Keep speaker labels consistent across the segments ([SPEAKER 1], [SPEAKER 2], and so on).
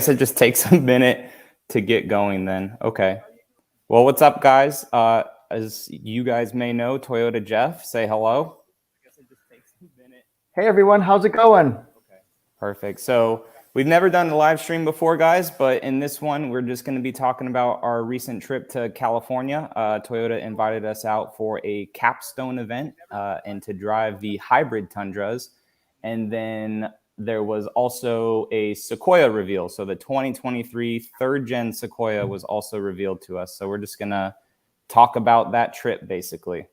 [SPEAKER 1] guess it just takes a minute to get going then. Okay. Well, what's up, guys? As you guys may know, ToyotaJeff, say hello.
[SPEAKER 2] Hey everyone, how's it going?
[SPEAKER 1] Okay. Perfect. So we've never done a live stream before, guys, but in this one, we're just going to be talking about our recent trip to California. Toyota invited us out for a capstone event and to drive the hybrid Tundras. And then there was also a Sequoia reveal. So the 2023 third gen Sequoia was also revealed to us. So we're just going to talk about that trip basically.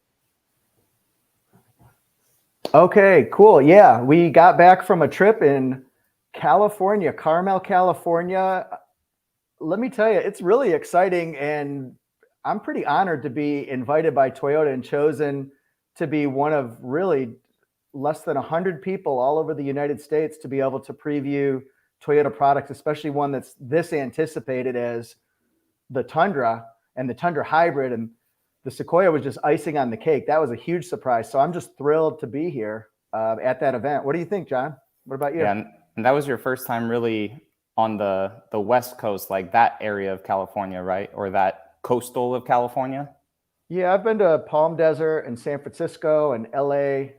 [SPEAKER 2] Okay, cool. Yeah, we got back from a trip in California, Carmel, California. Let me tell you, it's really exciting, and I'm pretty honored to be invited by Toyota and chosen to be one of really less than 100 people all over the United States to be able to preview Toyota products, especially one that's this anticipated as the Tundra and the Tundra hybrid. And the Sequoia was just icing on the cake. That was a huge surprise. So I'm just thrilled to be here at that event. What do you think, John? What about you?
[SPEAKER 1] Yeah, and that was your first time really on the West Coast, like that area of California, right? Or that coastal of California?
[SPEAKER 2] Yeah, I've been to Palm Desert and San Francisco and LA,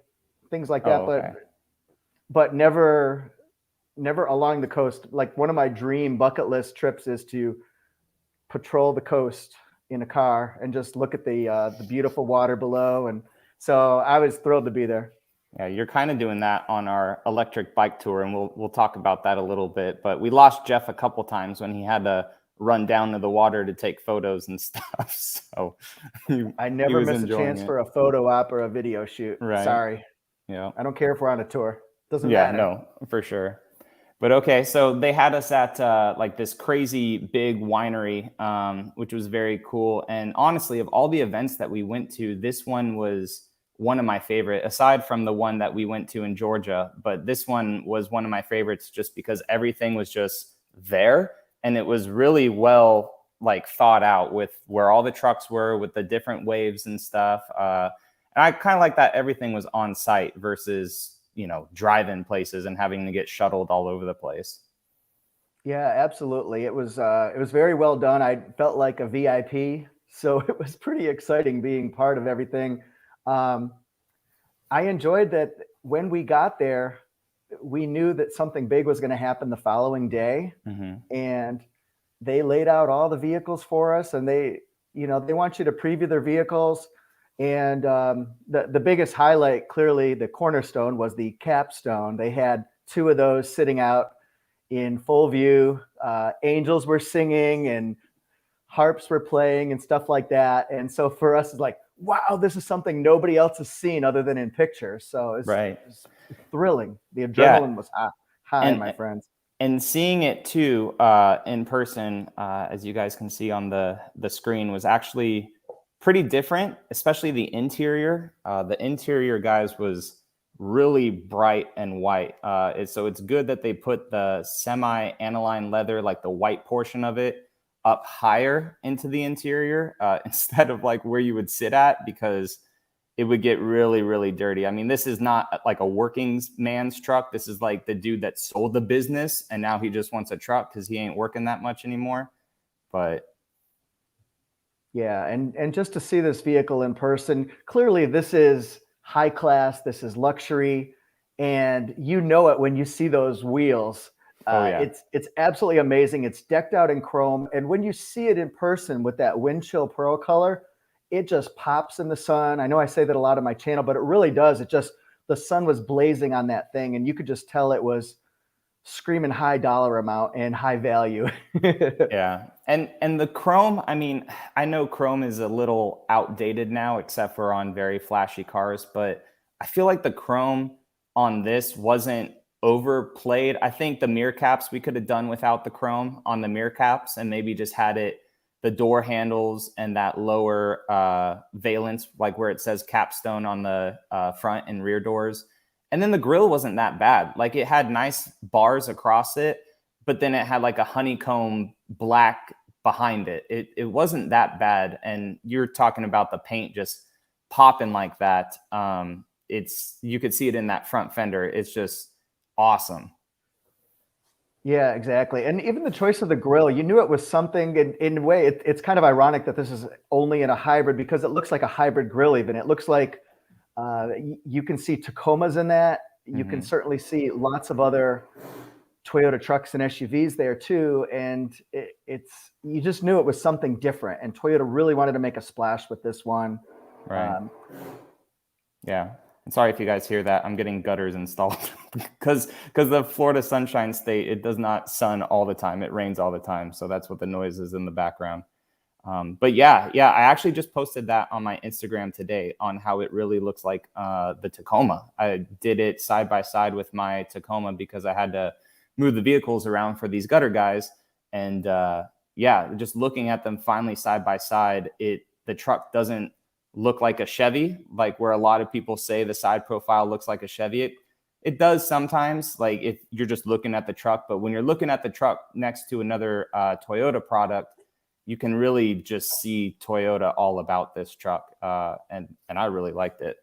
[SPEAKER 2] things like that,
[SPEAKER 1] okay.
[SPEAKER 2] but never along the coast. Like one of my dream bucket list trips is to patrol the coast in a car and just look at the beautiful water below. And so I was thrilled to be there.
[SPEAKER 1] Yeah, you're kind of doing that on our electric bike tour, and we'll talk about that a little bit. But we lost Jeff a couple times when he had to run down to the water to take photos and stuff. So
[SPEAKER 2] I never miss a chance for a photo op or a video shoot.
[SPEAKER 1] Right.
[SPEAKER 2] Sorry.
[SPEAKER 1] Yeah.
[SPEAKER 2] I don't care if we're on a tour. Doesn't matter.
[SPEAKER 1] Yeah, no, for sure. But okay, so they had us at like this crazy big winery, which was very cool. And honestly, of all the events that we went to, this one was one of my favorite, aside from the one that we went to in Georgia. But this one was one of my favorites just because everything was just there. And it was really well like thought out with where all the trucks were, with the different waves and stuff. And I kind of like that everything was on site versus, you know, drive-in places and having to get shuttled all over the place.
[SPEAKER 2] Yeah, absolutely. It was very well done. I felt like a VIP, so it was pretty exciting being part of everything. I enjoyed that when we got there, we knew that something big was going to happen the following day.
[SPEAKER 1] Mm-hmm.
[SPEAKER 2] And they laid out all the vehicles for us, and they want you to preview their vehicles. And the biggest highlight, clearly the cornerstone, was the capstone. They had two of those sitting out in full view. Angels were singing and harps were playing and stuff like that. And so for us, it's like, wow, this is something nobody else has seen other than in pictures. So it's thrilling. The adrenaline was high, my friends.
[SPEAKER 1] And seeing it too in person, as you guys can see on the screen, was actually pretty different, especially the interior. The interior, guys, was really bright and white. So it's good that they put the semi-aniline leather, like the white portion of it, up higher into the interior instead of like where you would sit at, because it would get really, really dirty. I mean, this is not like a working man's truck. This is like the dude that sold the business and now he just wants a truck because he ain't working that much anymore. But
[SPEAKER 2] yeah, and just to see this vehicle in person, clearly this is high class, this is luxury, and you know it when you see those wheels. It's absolutely amazing. It's decked out in chrome, and when you see it in person with that wind chill pearl color, it just pops in the sun. I know I say that a lot on my channel, but it really does. The sun was blazing on that thing, and you could just tell it was screaming high dollar amount and high value.
[SPEAKER 1] Yeah. And the chrome, I mean, I know chrome is a little outdated now, except for on very flashy cars, but I feel like the chrome on this wasn't overplayed. I think the mirror caps, we could have done without the chrome on the mirror caps and maybe just had it, the door handles and that lower valence, like where it says capstone on the front and rear doors. And then the grill wasn't that bad. Like it had nice bars across it, but then it had like a honeycomb black behind it. It wasn't that bad. And you're talking about the paint just popping like that. You could see it in that front fender. It's just awesome.
[SPEAKER 2] Yeah, exactly. And even the choice of the grill, you knew it was something in a way. It's kind of ironic that this is only in a hybrid because it looks like a hybrid grill. Even it looks like you can see Tacomas in that. You can certainly see lots of other Toyota trucks and SUVs there too. And it's you just knew it was something different. And Toyota really wanted to make a splash with this one.
[SPEAKER 1] Right. Yeah. And sorry if you guys hear that. I'm getting gutters installed because the Florida Sunshine State, it does not sun all the time. It rains all the time. So that's what the noise is in the background. But yeah, I actually just posted that on my Instagram today on how it really looks like the Tacoma. I did it side by side with my Tacoma because I had to move the vehicles around for these gutter guys. And yeah, just looking at them finally side by side, the truck doesn't look like a Chevy, like where a lot of people say the side profile looks like a Chevy. It does sometimes, like if you're just looking at the truck, but when you're looking at the truck next to another Toyota product, you can really just see Toyota all about this truck. And I really liked it.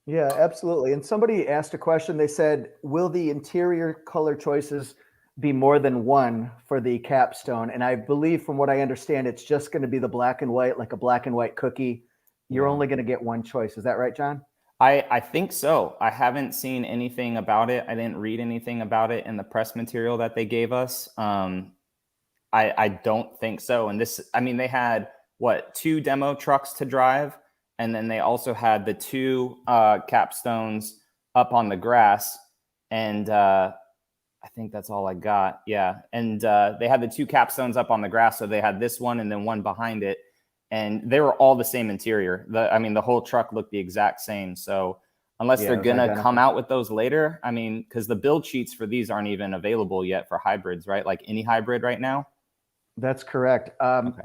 [SPEAKER 2] Yeah, absolutely. And somebody asked a question. They said, will the interior color choices be more than one for the capstone? And I believe from what I understand, it's just going to be the black and white, like a black and white cookie. You're only going to get one choice. Is that right, John?
[SPEAKER 1] I think so. I haven't seen anything about it. I didn't read anything about it in the press material that they gave us. I don't think so. And this, I mean, they had what, 2 demo trucks to drive. And then they also had the 2 capstones up on the grass. And I think that's all I got. Yeah. And they had the 2 capstones up on the grass. So they had this one and then one behind it. And they were all the same interior. I mean, the whole truck looked the exact same. So unless they're going to come out with those later, I mean, because the build sheets for these aren't even available yet for hybrids, right? Like any hybrid right now.
[SPEAKER 2] That's correct.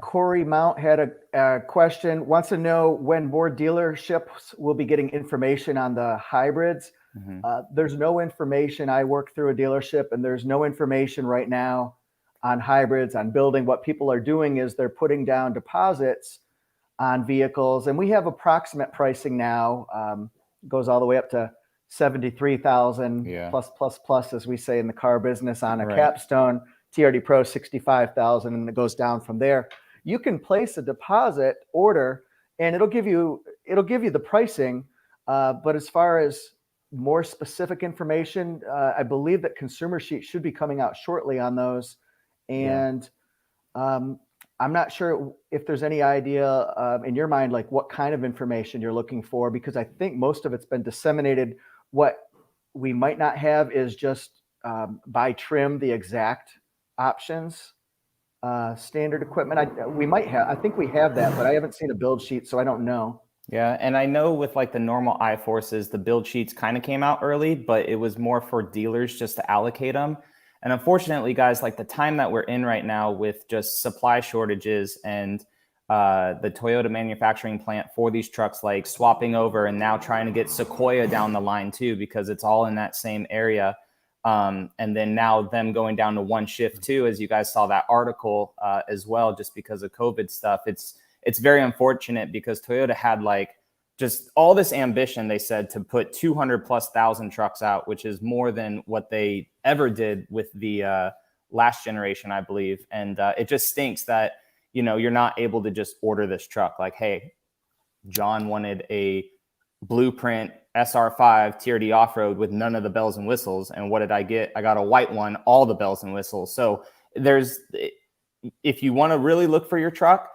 [SPEAKER 2] Corey Mount had a question, wants to know when more dealerships will be getting information on the hybrids. There's no information. I work through a dealership and there's no information right now on hybrids, on building. What people are doing is they're putting down deposits on vehicles. And we have approximate pricing now, goes all the way up to 73,000 plus, as we say in the car business on a capstone. TRD Pro 65,000, and it goes down from there. You can place a deposit order, and it'll give you the pricing. But as far as more specific information, I believe that consumer sheet should be coming out shortly on those. And I'm not sure if there's any idea in your mind, like what kind of information you're looking for, because I think most of it's been disseminated. What we might not have is just by trim the exact options, standard equipment. I think we have that, but I haven't seen a build sheet, so I don't know.
[SPEAKER 1] Yeah, and I know with like the normal I-Forces, the build sheets kind of came out early, but it was more for dealers just to allocate them. And unfortunately, guys, like the time that we're in right now with just supply shortages and the Toyota manufacturing plant for these trucks, like swapping over and now trying to get Sequoia down the line too, because it's all in that same area. And then now them going down to one shift too, as you guys saw that article as well, just because of COVID stuff. It's very unfortunate because Toyota had like just all this ambition, they said, to put 200,000+ trucks out, which is more than what they ever did with the last generation, I believe. And it just stinks that, you know, you're not able to just order this truck. Like, hey, John wanted a blueprint SR5 TRD off-road with none of the bells and whistles. And what did I get? I got a white one, all the bells and whistles. So if you want to really look for your truck,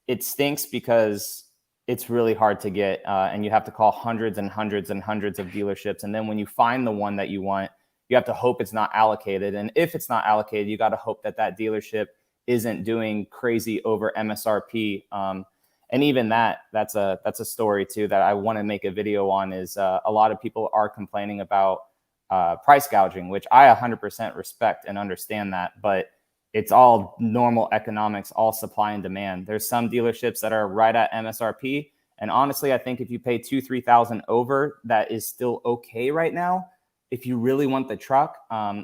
[SPEAKER 1] it stinks because it's really hard to get, and you have to call hundreds and hundreds and hundreds of dealerships. And then when you find the one that you want, you have to hope it's not allocated. And if it's not allocated, you got to hope that that dealership isn't doing crazy over MSRP. And even that's a story too that I want to make a video on. Is a lot of people are complaining about price gouging, which I 100% respect and understand that, but it's all normal economics, all supply and demand. There's some dealerships that are right at MSRP. And honestly, I think if you pay $2,000-3,000 over, that is still okay right now. If you really want the truck,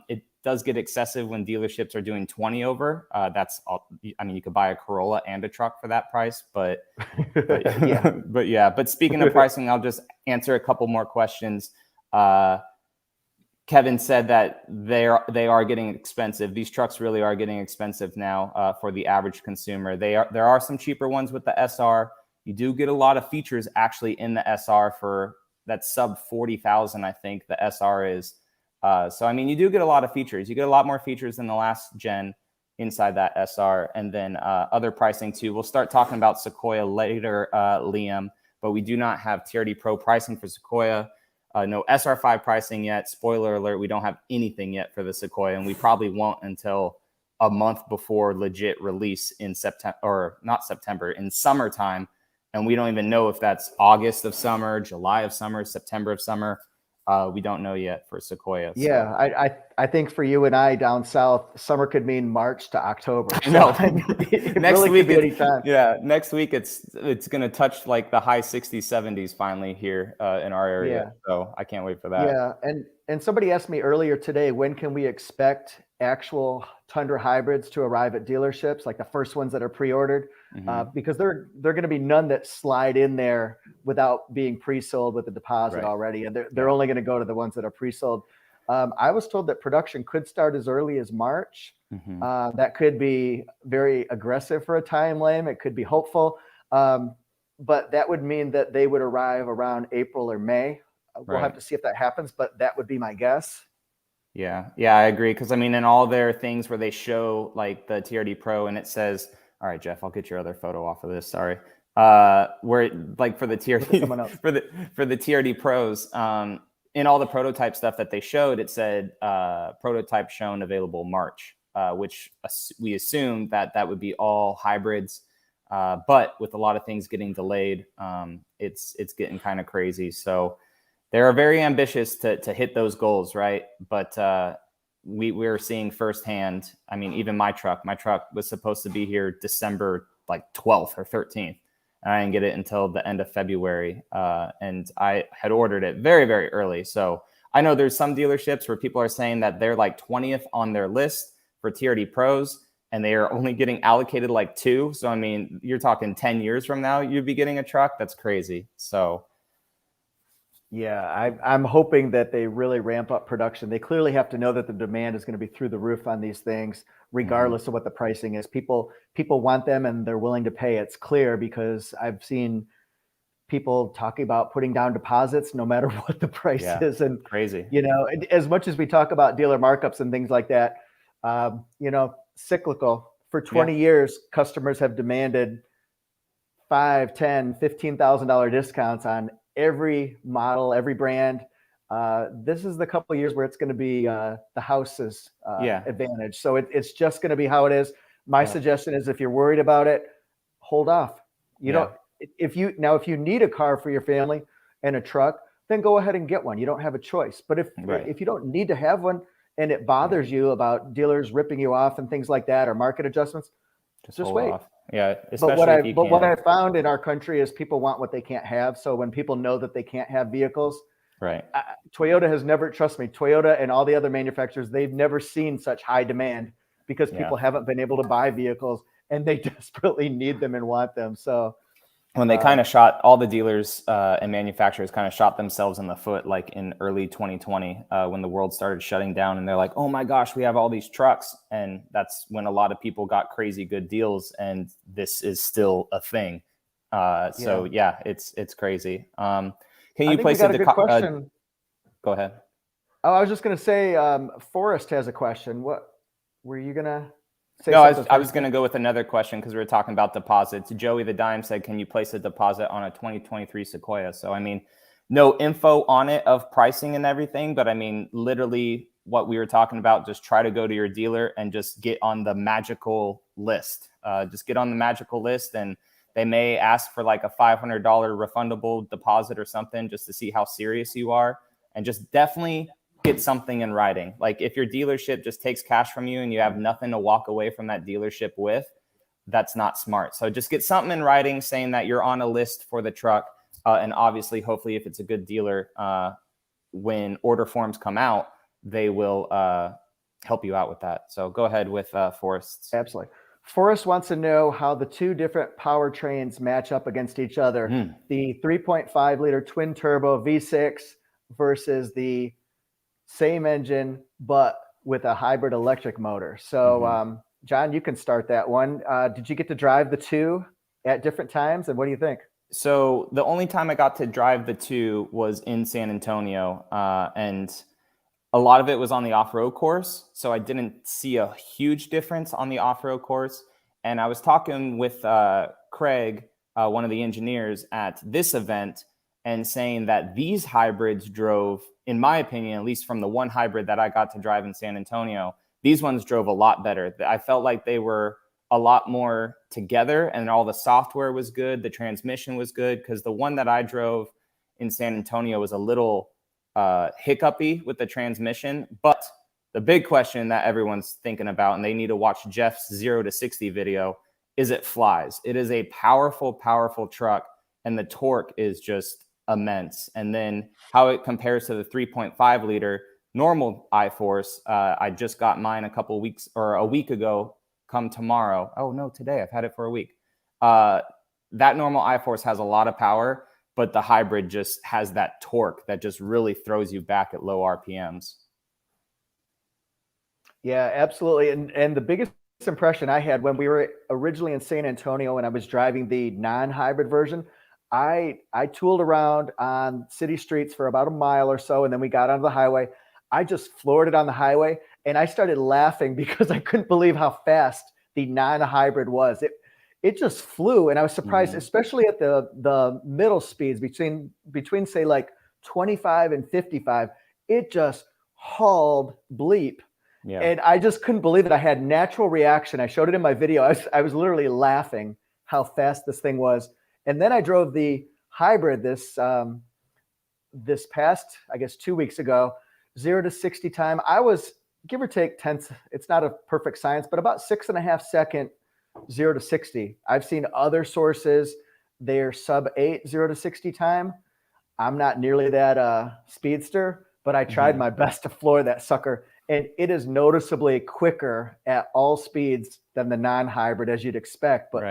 [SPEAKER 1] it does get excessive when dealerships are doing 20 over. That's all. I mean, you could buy a Corolla and a truck for that price, but yeah. But speaking of pricing, I'll just answer a couple more questions. Kevin said that they are getting expensive. These trucks really are getting expensive now for the average consumer. There are some cheaper ones with the SR. You do get a lot of features actually in the SR for that sub 40,000. I think the SR is. So I mean, you do get a lot of features. You get a lot more features than the last gen inside that SR, and then other pricing too. We'll start talking about Sequoia later, Liam, but we do not have TRD Pro pricing for Sequoia. No SR5 pricing yet. Spoiler alert, we don't have anything yet for the Sequoia, and we probably won't until a month before legit release in September, or not September, in summertime. And we don't even know if that's August of summer, July of summer, September of summer. We don't know yet for Sequoia.
[SPEAKER 2] Yeah, so. I think for you and I down south, summer could mean March to October. So
[SPEAKER 1] no,
[SPEAKER 2] next really week,
[SPEAKER 1] next week it's going to touch like the high 60s, 70s finally here in our area. Yeah. So I can't wait for that.
[SPEAKER 2] Yeah, and somebody asked me earlier today, when can we expect actual Tundra hybrids to arrive at dealerships, like the first ones that are pre-ordered? Because they're going to be none that slide in there without being pre-sold with a deposit already, and they're only going to go to the ones that are pre-sold. I was told that production could start as early as March. That could be very aggressive for a timeline. It could be hopeful, but that would mean that they would arrive around April or May. We'll have to see if that happens, but that would be my guess.
[SPEAKER 1] Yeah, I agree. Because I mean, in all their things where they show like the TRD Pro, and it says, "All right, Jeff, I'll get your other photo off of this." Sorry. Where like for the TRD for the TRD Pros, in all the prototype stuff that they showed, it said prototype shown available March, which we assumed that would be all hybrids. But with a lot of things getting delayed, it's getting kind of crazy. So they're very ambitious to hit those goals, right? But we're seeing firsthand. I mean, even my truck was supposed to be here December like 12th or 13th. And I didn't get it until the end of February. And I had ordered it very, very early. So I know there's some dealerships where people are saying that they're like 20th on their list for TRD Pros, and they are only getting allocated like 2. So, I mean, you're talking 10 years from now, you'd be getting a truck. That's crazy. So,
[SPEAKER 2] yeah, I'm hoping that they really ramp up production. They clearly have to know that the demand is going to be through the roof on these things, regardless of what the pricing is. People want them and they're willing to pay. It's clear, because I've seen people talking about putting down deposits no matter what the price is. And
[SPEAKER 1] crazy,
[SPEAKER 2] you know, as much as we talk about dealer markups and things like that, you know, cyclical. For 20 years, customers have demanded $5,000, $10,000, $15,000 discounts on every model, every brand. This is the couple of years where it's going to be the house's advantage. So it's just going to be how it is. My suggestion is, if you're worried about it, hold off. You don't. If you need a car for your family and a truck, then go ahead and get one. You don't have a choice. But if you don't need to have one, and it bothers you about dealers ripping you off and things like that, or market adjustments, just wait.
[SPEAKER 1] Off. Yeah,
[SPEAKER 2] but what I found in our country is people want what they can't have. So when people know that they can't have vehicles, Toyota has never, trust me, Toyota and all the other manufacturers, they've never seen such high demand, because people haven't been able to buy vehicles and they desperately need them and want them. So
[SPEAKER 1] when they kind of shot, all the dealers and manufacturers kind of shot themselves in the foot, like in early 2020, when the world started shutting down, and they're like, oh my gosh, we have all these trucks. And that's when a lot of people got crazy good deals, and this is still a thing. So it's crazy. Can you place it? Go ahead.
[SPEAKER 2] Oh, I was just going to say, Forrest has a question. What were you going to say?
[SPEAKER 1] No, I was going to go with another question, because we were talking about deposits. Joey the Dime said, can you place a deposit on a 2023 Sequoia? So, I mean, no info on it of pricing and everything, but I mean, literally what we were talking about, just try to go to your dealer and just get on the magical list. Just get on the magical list, and they may ask for like a $500 refundable deposit or something, just to see how serious you are. And just definitely get something in writing. Like, if your dealership just takes cash from you and you have nothing to walk away from that dealership with, that's not smart. So just get something in writing saying that you're on a list for the truck. And obviously, hopefully, if it's a good dealer, when order forms come out, they will help you out with that. So go ahead with Forrest.
[SPEAKER 2] Absolutely. Forrest wants to know how the two different powertrains match up against each other. The 3.5 liter twin turbo V6 versus the same engine, but with a hybrid electric motor. So, John, you can start that one. Did you get to drive the two at different times? And what do you think?
[SPEAKER 1] So the only time I got to drive the two was in San Antonio, and a lot of it was on the off-road course. So I didn't see a huge difference on the off-road course. And I was talking with Craig, one of the engineers at this event, and saying that these hybrids drove, in my opinion, at least from the one hybrid that I got to drive in San Antonio, these ones drove a lot better. I felt like they were a lot more together, and all the software was good. The transmission was good, because the one that I drove in San Antonio was a little hiccupy with the transmission. But the big question that everyone's thinking about, and they need to watch Jeff's 0 to 60 video, is it flies. It is a powerful, powerful truck, and the torque is just immense. And then how it compares to the 3.5 liter normal iForce. I just got mine a week ago. Come tomorrow. Oh no, today. I've had it for a week. That normal iForce has a lot of power, but the hybrid just has that torque that just really throws you back at low RPMs.
[SPEAKER 2] Yeah, absolutely. And the biggest impression I had when we were originally in San Antonio and I was driving the non-hybrid version, I tooled around on city streets for about a mile or so, and then we got onto the highway. I just floored it on the highway, and I started laughing because I couldn't believe how fast the non-hybrid was. It just flew, and I was surprised, especially at the middle speeds between say like 25 and 55. It just hauled bleep. Yeah. And I just couldn't believe it. I had natural reaction. I showed it in my video. I was literally laughing how fast this thing was. And then I drove the hybrid this past, I guess, 2 weeks ago. 0 to 60 time, I was, give or take tenths, it's not a perfect science, but about 6.5 second 0 to 60. I've seen other sources, they're sub 8 0 to 60 time. I'm not nearly that speedster, but I tried my best to floor that sucker, and it is noticeably quicker at all speeds than the non-hybrid, as you'd expect. But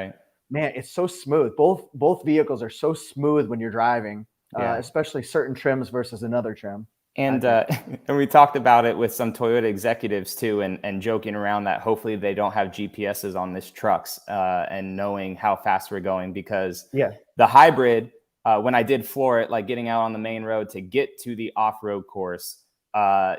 [SPEAKER 2] man, it's so smooth. Both vehicles are so smooth when you're driving, especially certain trims versus another trim.
[SPEAKER 1] And we talked about it with some Toyota executives too, and joking around that hopefully they don't have GPSs on these trucks and knowing how fast we're going, because the hybrid, when I did floor it, like getting out on the main road to get to the off-road course,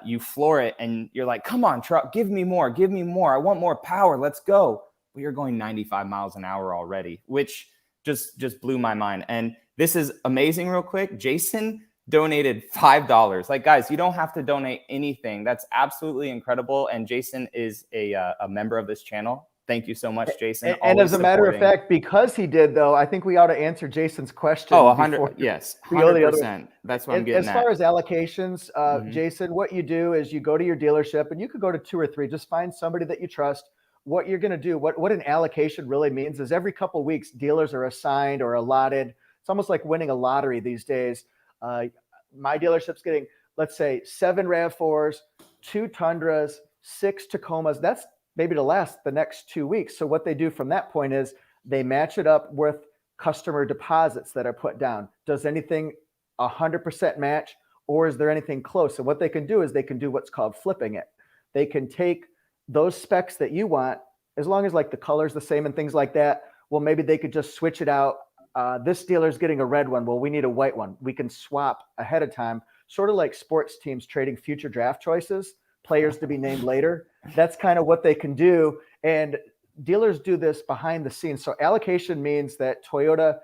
[SPEAKER 1] you floor it and you're like, come on truck, give me more. I want more power. Let's go. But you're going 95 miles an hour already, which just blew my mind. And this is amazing. Real quick, Jason donated $5. Like, guys, you don't have to donate anything. That's absolutely incredible. And Jason is a member of this channel. Thank you so much, Jason.
[SPEAKER 2] And as a matter of fact, because he did, though, I think we ought to answer Jason's question.
[SPEAKER 1] Oh, 100. Yes, 100%. That's what I'm getting at.
[SPEAKER 2] As far as allocations, Jason, what you do is you go to your dealership, and you could go to 2 or 3. Just find somebody that you trust. What you're going to do, what an allocation really means, is every couple of weeks, dealers are assigned or allotted. It's almost like winning a lottery these days. My dealership's getting, let's say, 7 RAV4s, 2 Tundras, 6 Tacomas. That's maybe to last the next 2 weeks. So what they do from that point is they match it up with customer deposits that are put down. Does anything 100% match, or is there anything close? And what they can do is they can do what's called flipping it. They can take those specs that you want, as long as like the color's the same and things like that. Well, maybe they could just switch it out. This dealer's getting a red one. Well, we need a white one. We can swap ahead of time, sort of like sports teams trading future draft choices, players to be named later. That's kind of what they can do. And dealers do this behind the scenes. So allocation means that Toyota,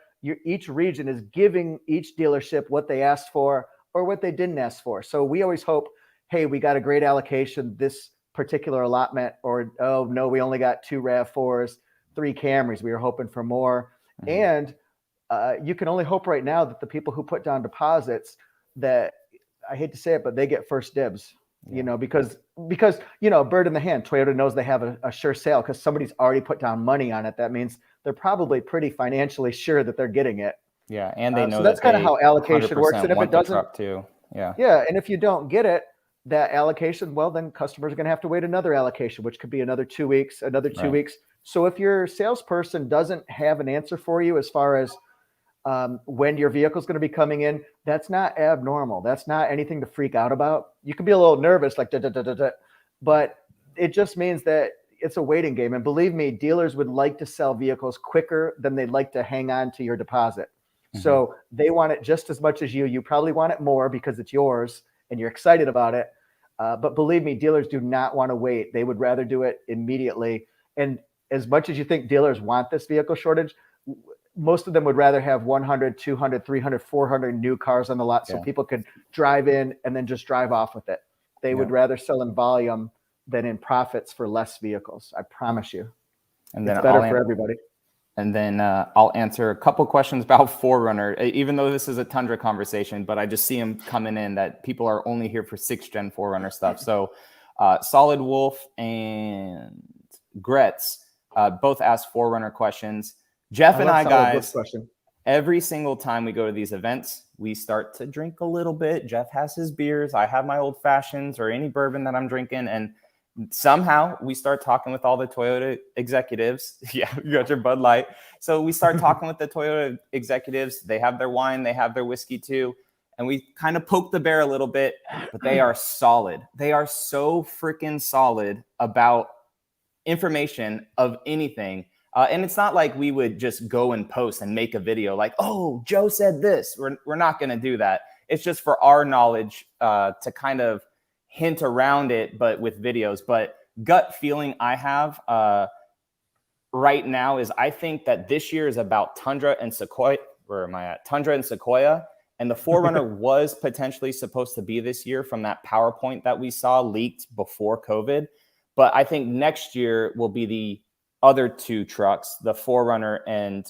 [SPEAKER 2] each region is giving each dealership what they asked for or what they didn't ask for. So we always hope, hey, we got a great allocation this particular allotment, or, oh, no, we only got 2 RAV4s, 3 Camrys. We were hoping for more. And you can only hope right now that the people who put down deposits, that, I hate to say it, but they get first dibs, you know, because, you know, bird in the hand, Toyota knows they have a sure sale because somebody's already put down money on it. That means they're probably pretty financially sure that they're getting it.
[SPEAKER 1] Yeah. And they know
[SPEAKER 2] so that's kind of how allocation works. And if it doesn't,
[SPEAKER 1] truck too. Yeah.
[SPEAKER 2] And if you don't get it, that allocation, well, then customers are going to have to wait another allocation, which could be another 2 weeks, another 2 weeks. So if your salesperson doesn't have an answer for you as far as when your vehicle is going to be coming in, that's not abnormal. That's not anything to freak out about. You can be a little nervous, like, but it just means that it's a waiting game. And believe me, dealers would like to sell vehicles quicker than they'd like to hang on to your deposit. Mm-hmm. So they want it just as much as you. You probably want it more because it's yours and you're excited about it. But believe me, dealers do not want to wait. They would rather do it immediately. And as much as you think dealers want this vehicle shortage, most of them would rather have 100, 200, 300, 400 new cars on the lot so people could drive in and then just drive off with it. They would rather sell in volume than in profits for less vehicles. I promise you. And then it's better for everybody.
[SPEAKER 1] And then I'll answer a couple questions about 4Runner, even though this is a Tundra conversation, but I just see them coming in that people are only here for 6th gen 4Runner stuff. So Solid Wolf and Gretz both asked 4Runner questions. Jeff and I, guys, every single time we go to these events, we start to drink a little bit. Jeff has his beers. I have my old fashions or any bourbon that I'm drinking. And somehow we start talking with all the Toyota executives. Yeah, you got your Bud Light. So we start talking with the Toyota executives. They have their wine. They have their whiskey too. And we kind of poke the bear a little bit, but they are solid. They are so freaking solid about information of anything. And it's not like we would just go and post and make a video like, oh, Joe said this. We're not going to do that. It's just for our knowledge to kind of hint around it, but with videos. But gut feeling I have right now is I think that this year is about Tundra and Sequoia. Where am I at? Tundra and Sequoia. And the 4Runner was potentially supposed to be this year from that PowerPoint that we saw leaked before COVID. But I think next year will be the other two trucks, the 4Runner and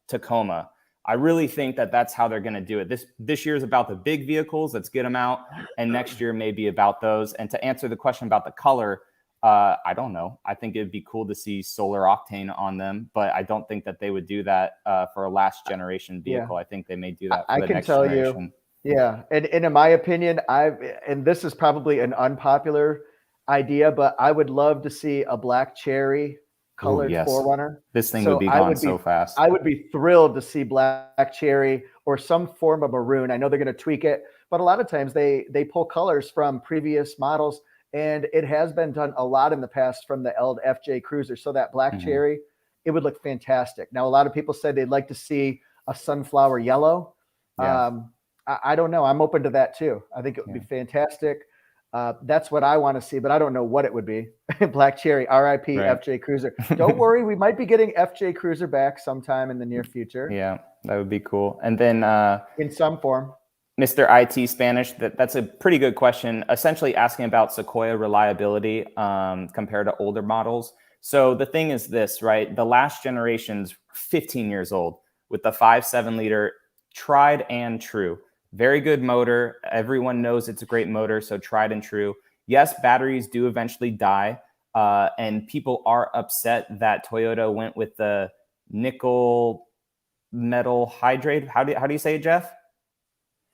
[SPEAKER 1] Tacoma. I really think that that's how they're going to do it. This year is about the big vehicles. Let's get them out. And next year may be about those. And to answer the question about the color, I don't know. I think it'd be cool to see solar octane on them, but I don't think that they would do that for a last generation vehicle. Yeah. I think they may do that for the next generation.
[SPEAKER 2] Yeah. And in my opinion, and this is probably an unpopular idea, but I would love to see a black cherry colored 4Runner.
[SPEAKER 1] This thing would be gone so fast.
[SPEAKER 2] I would be thrilled to see black cherry or some form of maroon. I know they're going to tweak it, but a lot of times they pull colors from previous models, and it has been done a lot in the past from the old FJ Cruiser. So that black cherry, it would look fantastic. Now, a lot of people said they'd like to see a sunflower yellow. Yeah. I don't know. I'm open to that too. I think it would be fantastic. That's what I want to see, but I don't know what it would be. Black cherry, RIP, FJ Cruiser. Don't worry, we might be getting FJ Cruiser back sometime in the near future.
[SPEAKER 1] Yeah, that would be cool. And then
[SPEAKER 2] in some form.
[SPEAKER 1] Mr. IT Spanish, that's a pretty good question. Essentially asking about Sequoia reliability compared to older models. So the thing is this, right? The last generation's 15 years old with the 5.7 liter, tried and true. Very good motor. Everyone knows it's a great motor, so tried and true. Yes, batteries do eventually die, and people are upset that Toyota went with the nickel metal hydride. How do you say it, Jeff?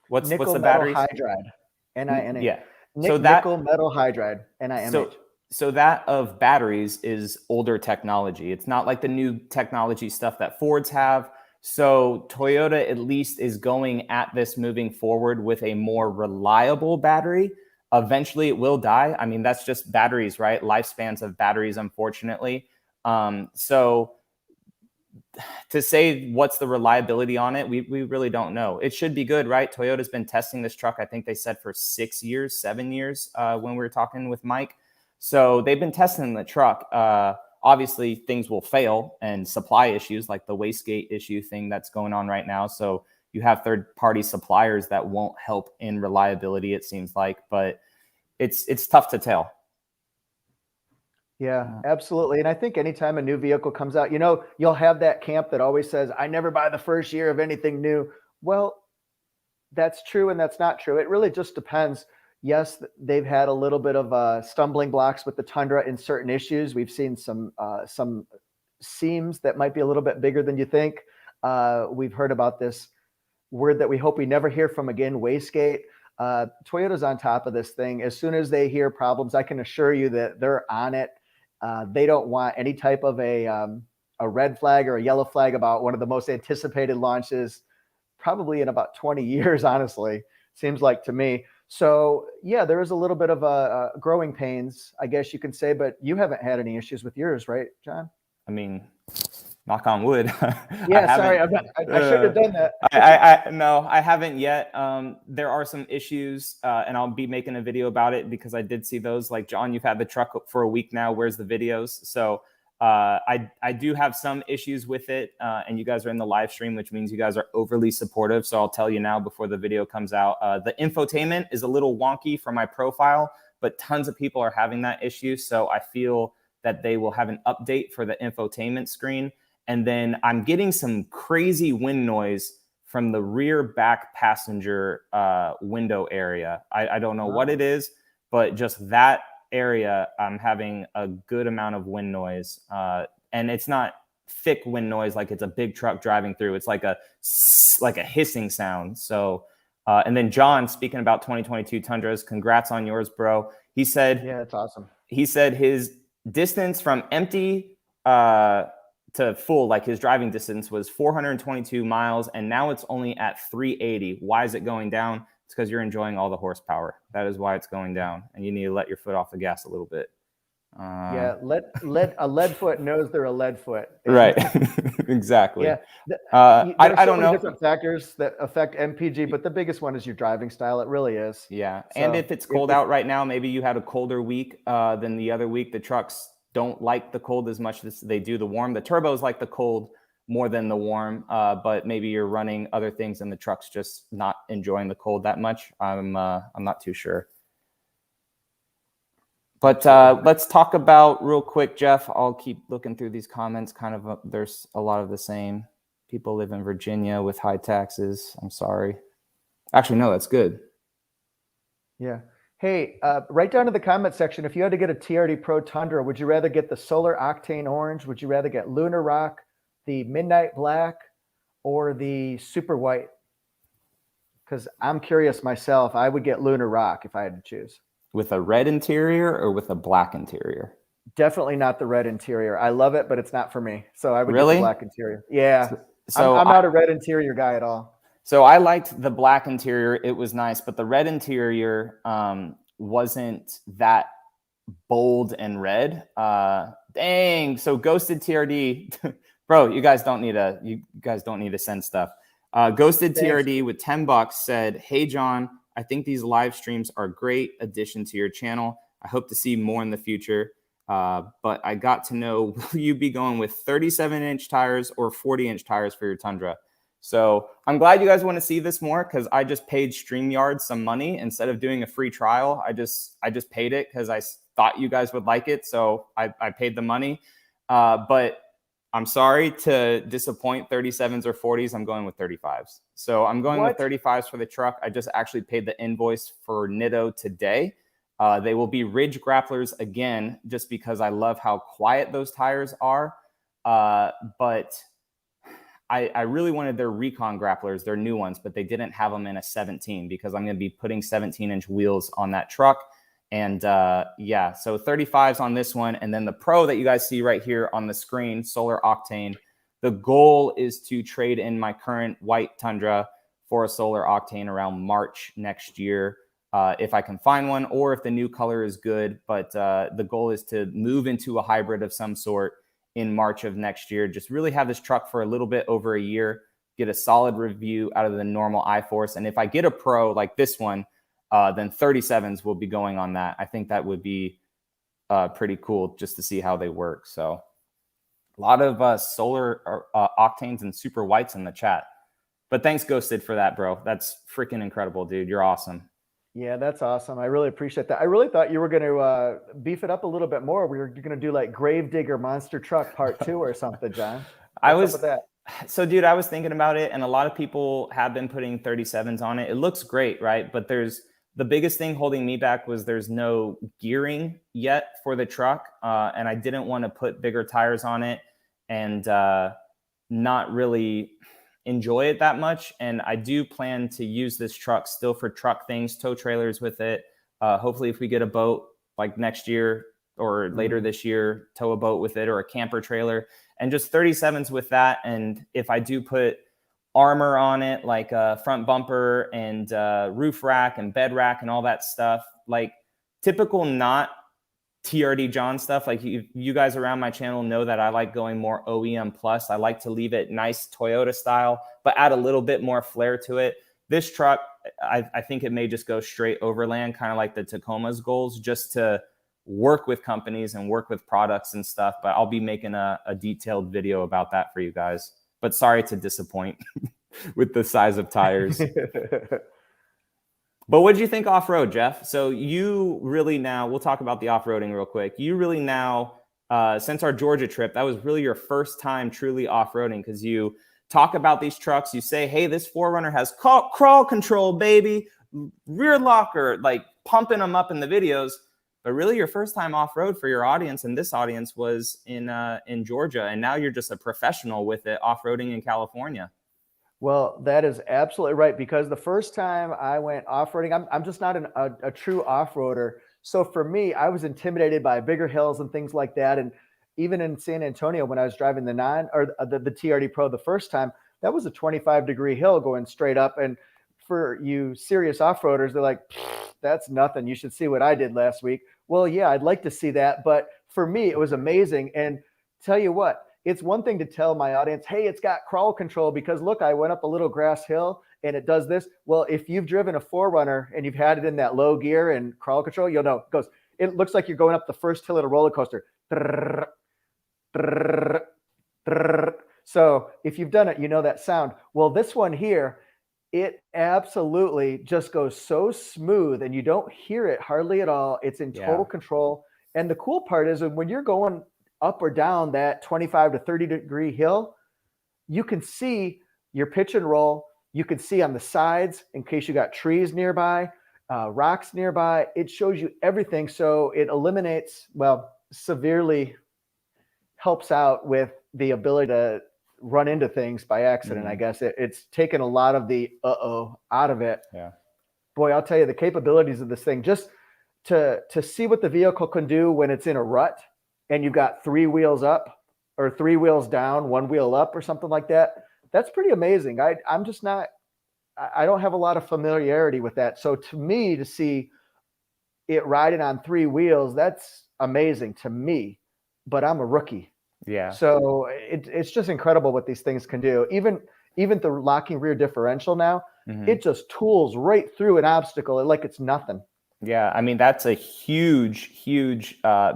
[SPEAKER 1] What's the battery?
[SPEAKER 2] Nickel metal hydride. NINH.
[SPEAKER 1] Yeah.
[SPEAKER 2] Nickel metal hydride. NINH.
[SPEAKER 1] So that of batteries is older technology. It's not like the new technology stuff that Fords have. So Toyota at least is going at this moving forward with a more reliable battery. Eventually it will die. I mean, that's just batteries, right? Lifespans of batteries, unfortunately. So to say what's the reliability on it, we really don't know. It should be good, right? Toyota's been testing this truck, I think they said for 7 years when we were talking with Mike. So they've been testing the truck. Obviously, things will fail and supply issues like the wastegate issue thing that's going on right now. So you have third-party suppliers that won't help in reliability, it seems like, but it's tough to tell.
[SPEAKER 2] Yeah, absolutely. And I think anytime a new vehicle comes out, you'll have that camp that always says, I never buy the first year of anything new. Well, that's true and that's not true. It really just depends. Yes, they've had a little bit of stumbling blocks with the Tundra in certain issues. We've seen some seams that might be a little bit bigger than you think. We've heard about this word that we hope we never hear from again, wastegate. Toyota's on top of this thing. As soon as they hear problems, I can assure you that they're on it. They don't want any type of a a red flag or a yellow flag about one of the most anticipated launches probably in about 20 years, honestly, seems like to me. So yeah, there is a little bit of a growing pains, I guess you can say, but you haven't had any issues with yours, right, John?
[SPEAKER 1] I mean, knock on wood.
[SPEAKER 2] Yeah, sorry, I should have done that.
[SPEAKER 1] No, I haven't yet. There are some issues, and I'll be making a video about it because I did see those. Like, John, you've had the truck for a week now. Where's the videos? So I do have some issues with it, and you guys are in the live stream, which means you guys are overly supportive. So I'll tell you now before the video comes out. The infotainment is a little wonky for my profile, but tons of people are having that issue. So I feel that they will have an update for the infotainment screen. And then I'm getting some crazy wind noise from the rear back passenger window area. I don't know what it is, but just that area, I'm having a good amount of wind noise. And it's not thick wind noise like it's a big truck driving through. It's like a hissing sound. So, and then John, speaking about 2022 Tundras, congrats on yours, bro. He said,
[SPEAKER 2] yeah, it's awesome.
[SPEAKER 1] He said his distance from empty to full, like his driving distance was 422 miles, and now it's only at 380. Why is it going down? It's because you're enjoying all the horsepower. That is why it's going down, and you need to let your foot off the gas a little bit.
[SPEAKER 2] Yeah, a lead foot knows they're a lead foot.
[SPEAKER 1] Right, exactly.
[SPEAKER 2] Yeah,
[SPEAKER 1] I don't know.
[SPEAKER 2] Different factors that affect MPG, but the biggest one is your driving style. It really is.
[SPEAKER 1] Yeah, so, and if it's cold out right now, maybe you had a colder week than the other week. The trucks don't like the cold as much as they do the warm. The turbos like the cold more than the warm, but maybe you're running other things and the truck's just not enjoying the cold that much. I'm not too sure. But let's talk about real quick, Jeff. I'll keep looking through these comments. Kind of, there's a lot of the same. People live in Virginia with high taxes. I'm sorry. Actually, no, that's good.
[SPEAKER 2] Yeah. Hey, write down in the comment section, if you had to get a TRD Pro Tundra, would you rather get the Solar Octane Orange? Would you rather get Lunar Rock, the Midnight Black, or the Super White? Because I'm curious myself. I would get Lunar Rock if I had to choose.
[SPEAKER 1] With a red interior or with a black interior?
[SPEAKER 2] Definitely not the red interior. I love it, but it's not for me. So I would get the black interior. Yeah.
[SPEAKER 1] So
[SPEAKER 2] I'm not a red interior guy at all.
[SPEAKER 1] So I liked the black interior. It was nice, but the red interior wasn't that bold and red. Dang. So Ghosted TRD, bro, you guys don't need to send stuff. Ghosted TRD with $10 said, "Hey John, I think these live streams are a great addition to your channel. I hope to see more in the future. But I got to know, will you be going with 37-inch tires or 40-inch tires for your Tundra?" So I'm glad you guys want to see this more, because I just paid StreamYard some money instead of doing a free trial. I just paid it because I thought you guys would like it. So I paid the money. But I'm sorry to disappoint 37s or 40s. I'm going with 35s. So I'm going with 35s for the truck. I just actually paid the invoice for Nitto today. They will be ridge grapplers again, just because I love how quiet those tires are. But I really wanted their Recon grapplers, their new ones, but they didn't have them in a 17, because I'm going to be putting 17-inch wheels on that truck. And yeah, so 35s on this one. And then the Pro that you guys see right here on the screen, Solar Octane. The goal is to trade in my current white Tundra for a Solar Octane around March next year, if I can find one, or if the new color is good. But the goal is to move into a hybrid of some sort in March of next year. Just really have this truck for a little bit over a year, get a solid review out of the normal iForce. And if I get a Pro like this one, then 37s will be going on that. I think that would be pretty cool just to see how they work. So a lot of solar octanes and super whites in the chat. But thanks, Ghosted, for that, bro. That's freaking incredible, dude. You're awesome.
[SPEAKER 2] Yeah, that's awesome. I really appreciate that. I really thought you were going to beef it up a little bit more. We were going to do like Gravedigger Monster Truck Part 2 or something, John. What's up with that?
[SPEAKER 1] So, dude, I was thinking about it, and a lot of people have been putting 37s on it. It looks great, right? But the biggest thing holding me back was there's no gearing yet for the truck, and I didn't want to put bigger tires on it and not really enjoy it that much. And I do plan to use this truck still for truck things, tow trailers with it. Hopefully if we get a boat like next year, or later this year, tow a boat with it or a camper trailer, and just 37s with that. And if I do put armor on it, like a front bumper and roof rack and bed rack and all that stuff, like typical not TRDJON stuff. Like you guys around my channel know that I like going more OEM plus. I like to leave it nice Toyota style, but add a little bit more flair to it. This truck, I think it may just go straight overland, kind of like the Tacoma's goals, just to work with companies and work with products and stuff. But I'll be making a detailed video about that for you guys. But sorry to disappoint with the size of tires. But what did you think off-road, Jeff? So you really now, we'll talk about the off-roading real quick. You really now, since our Georgia trip, that was really your first time truly off-roading, because you talk about these trucks. You say, hey, this 4Runner has crawl control, baby, rear locker, like pumping them up in the videos. But really your first time off-road for your audience and this audience was in Georgia. And now you're just a professional with it, off-roading in California.
[SPEAKER 2] Well, that is absolutely right, because the first time I went off-roading, I'm just not a true off-roader. So for me, I was intimidated by bigger hills and things like that. And even in San Antonio, when I was driving the TRD Pro the first time, that was a 25-degree hill going straight up. And for you serious off-roaders, they're like, that's nothing. You should see what I did last week. Well, yeah, I'd like to see that. But for me, it was amazing. And tell you what, it's one thing to tell my audience, hey, it's got crawl control because look, I went up a little grass hill and it does this. Well, if you've driven a 4Runner and you've had it in that low gear and crawl control, you'll know it looks like you're going up the first hill at a roller coaster. So if you've done it, you know that sound. Well, this one here, it absolutely just goes so smooth and you don't hear it hardly at all. It's in total control. And the cool part is when you're going up or down that 25 to 30-degree hill, you can see your pitch and roll. You can see on the sides in case you got trees nearby, rocks nearby. It shows you everything. So it eliminates, well, severely helps out with the ability to run into things by accident. I guess it's taken a lot of the out of it.
[SPEAKER 1] Yeah.
[SPEAKER 2] Boy, I'll tell you the capabilities of this thing, just to see what the vehicle can do when it's in a rut and you've got 3 wheels up or 3 wheels down, 1 wheel up or something like that. That's pretty amazing. I don't have a lot of familiarity with that. So to me, to see it riding on 3 wheels, that's amazing to me, but I'm a rookie.
[SPEAKER 1] Yeah.
[SPEAKER 2] So it's just incredible what these things can do. Even the locking rear differential now, it just tools right through an obstacle like it's nothing.
[SPEAKER 1] Yeah. I mean, that's a huge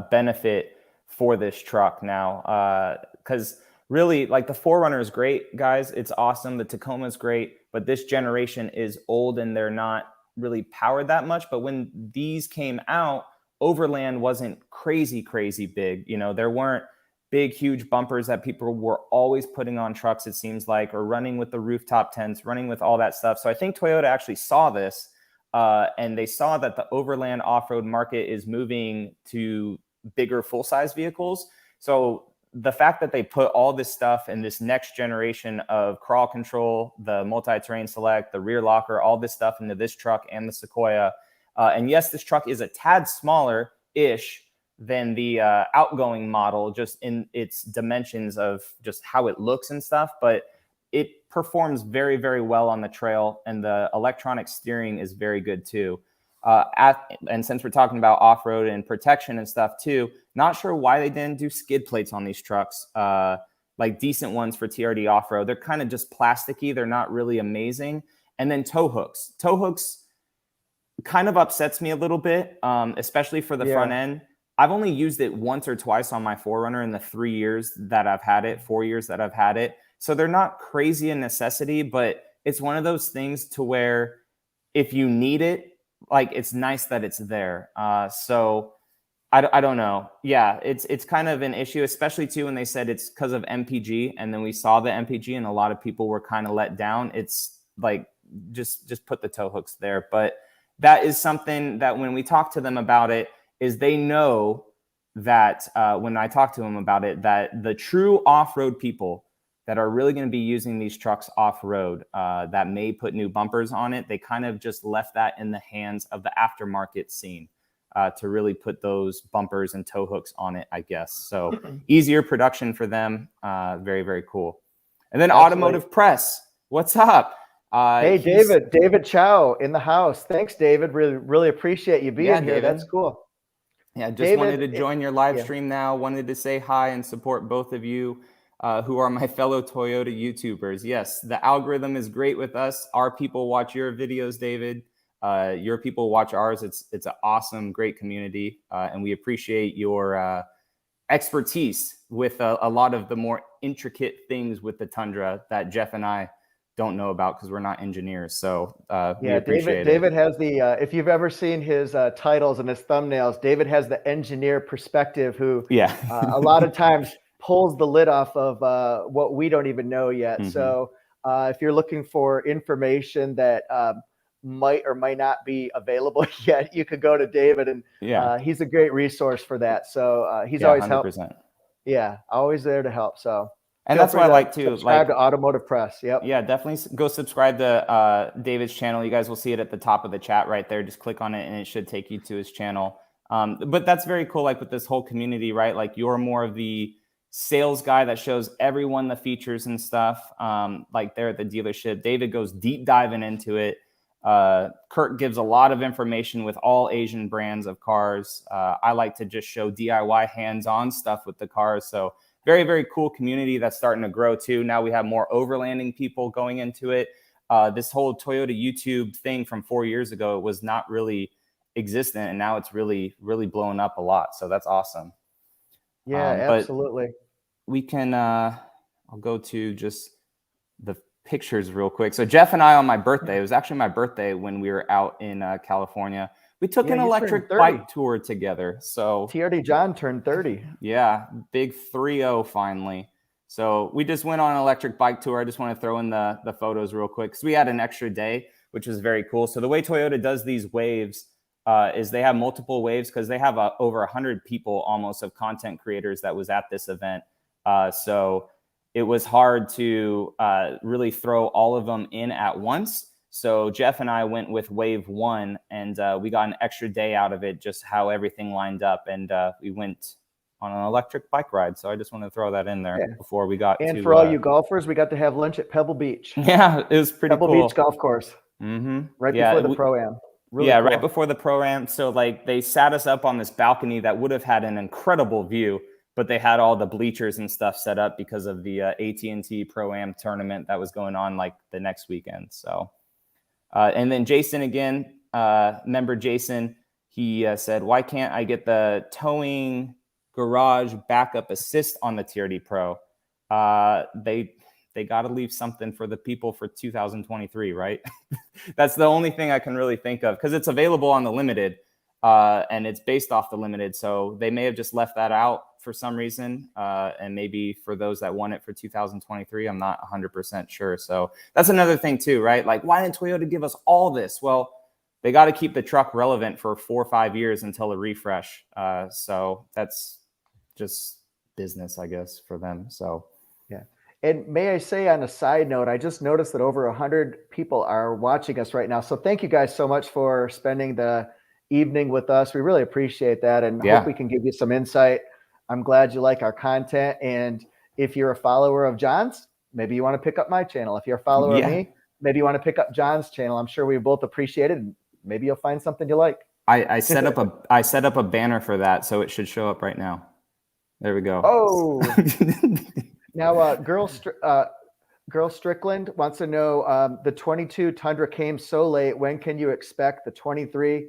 [SPEAKER 1] benefit for this truck now. Because really, like the 4Runner is great, guys. It's awesome. The Tacoma is great, but this generation is old and they're not really powered that much. But when these came out, Overland wasn't crazy big. You know, there weren't big, huge bumpers that people were always putting on trucks, it seems like, or running with the rooftop tents, running with all that stuff. So I think Toyota actually saw this and they saw that the overland off-road market is moving to bigger full-size vehicles. So the fact that they put all this stuff in this next generation of crawl control, the multi-terrain select, the rear locker, all this stuff into this truck and the Sequoia. And yes, this truck is a tad smaller-ish than the outgoing model, just in its dimensions of just how it looks and stuff, but it performs very well on the trail, and the electronic steering is very good too. And since we're talking about off-road and protection and stuff too, not sure why they didn't do skid plates on these trucks, like decent ones for TRD off-road. They're kind of just plasticky. They're not really amazing. And then tow hooks. Tow hooks kind of upsets me a little bit, especially for the front end. I've only used it once or twice on my 4Runner in the 4 years that I've had it. So they're not crazy a necessity, but it's one of those things to where if you need it, like it's nice that it's there. So I don't know. Yeah, it's kind of an issue, especially too when they said it's because of MPG, and then we saw the MPG and a lot of people were kind of let down. It's like just put the tow hooks there. But that is something that when we talk to them about it, is they know that when I talk to them about it, that the true off-road people that are really going to be using these trucks off-road that may put new bumpers on it, they kind of just left that in the hands of the aftermarket scene. to really put those bumpers and tow hooks on it, I guess. So easier production for them. Very, very cool. And then
[SPEAKER 2] Absolutely.
[SPEAKER 1] Automotive Press. What's up?
[SPEAKER 2] Hey, David Chow in the house. Thanks, David. Really, really appreciate you being here.
[SPEAKER 1] David.
[SPEAKER 2] That's cool.
[SPEAKER 1] Yeah, just
[SPEAKER 2] David,
[SPEAKER 1] wanted to join your live stream now. Wanted to say hi and support both of you who are my fellow Toyota YouTubers. Yes, the algorithm is great with us. Our people watch your videos, David. Your people watch ours. It's an awesome, great community. And we appreciate your expertise with a lot of the more intricate things with the Tundra that Jeff and I don't know about because we're not engineers. So we appreciate it.
[SPEAKER 2] David has the, if you've ever seen his titles and his thumbnails, David has the engineer perspective who a lot of times pulls the lid off of what we don't even know yet. So if you're looking for information that might or might not be available yet, you could go to David, and he's a great resource for that. So he's always
[SPEAKER 1] 100%.
[SPEAKER 2] helped. Yeah, always there to help. So.
[SPEAKER 1] And that's what I like to
[SPEAKER 2] subscribe to Automotive Press. Yep.
[SPEAKER 1] Yeah, definitely go subscribe to David's channel. You guys will see it at the top of the chat right there. Just click on it and it should take you to his channel. But that's very cool. Like with this whole community, right? Like you're more of the sales guy that shows everyone the features and stuff. Like there at the dealership, David goes deep diving into it. Kurt gives a lot of information with all Asian brands of cars. I like to just show DIY hands-on stuff with the cars. So very, very cool community that's starting to grow too. Now we have more overlanding people going into it. This whole Toyota YouTube thing from 4 years ago was not really existent, and now it's really, really blowing up a lot. So that's awesome.
[SPEAKER 2] Yeah, absolutely.
[SPEAKER 1] We can, I'll go to just the pictures real quick. So Jeff and I on my birthday, it was actually my birthday when we were out in California. We took an electric bike tour together. So
[SPEAKER 2] TRDJON turned 30.
[SPEAKER 1] Yeah, big 3-0 finally. So we just went on an electric bike tour. I just want to throw in the photos real quick because we had an extra day, which was very cool. So the way Toyota does these waves is they have multiple waves because they have over 100 people almost of content creators that was at this event. So it was hard to really throw all of them in at once. So Jeff and I went with wave 1, and we got an extra day out of it, just how everything lined up. And we went on an electric bike ride. So I just want to throw that in there before we got
[SPEAKER 2] and for all you golfers, we got to have lunch at Pebble Beach.
[SPEAKER 1] Yeah, it was pretty cool.
[SPEAKER 2] Pebble Beach Golf Course. Right before the Pro-Am. Really cool.
[SPEAKER 1] Right before the Pro-Am. So like they sat us up on this balcony that would have had an incredible view, but they had all the bleachers and stuff set up because of the AT&T Pro-Am tournament that was going on like the next weekend. So, and then Jason again, member Jason, he said, why can't I get the towing garage backup assist on the TRD Pro? They got to leave something for the people for 2023, right? That's the only thing I can really think of because it's available on the Limited and it's based off the Limited. So they may have just left that out for some reason. And maybe for those that want it for 2023, I'm not 100% sure. So that's another thing too, right? Like, why didn't Toyota give us all this? Well, they got to keep the truck relevant for 4 or 5 years until a refresh. So that's just business, I guess, for them. So,
[SPEAKER 2] yeah. And may I say on a side note, I just noticed that over 100 people are watching us right now. So thank you guys so much for spending the evening with us. We really appreciate that and hope we can give you some insight. I'm glad you like our content. And if you're a follower of John's, maybe you want to pick up my channel. If you're a follower of me, maybe you want to pick up John's channel. I'm sure we both appreciate it. And maybe you'll find something you like.
[SPEAKER 1] I set up a banner for that, so it should show up right now. There we go.
[SPEAKER 2] Oh, now Girl Strickland wants to know the 22 Tundra came so late. When can you expect the 23?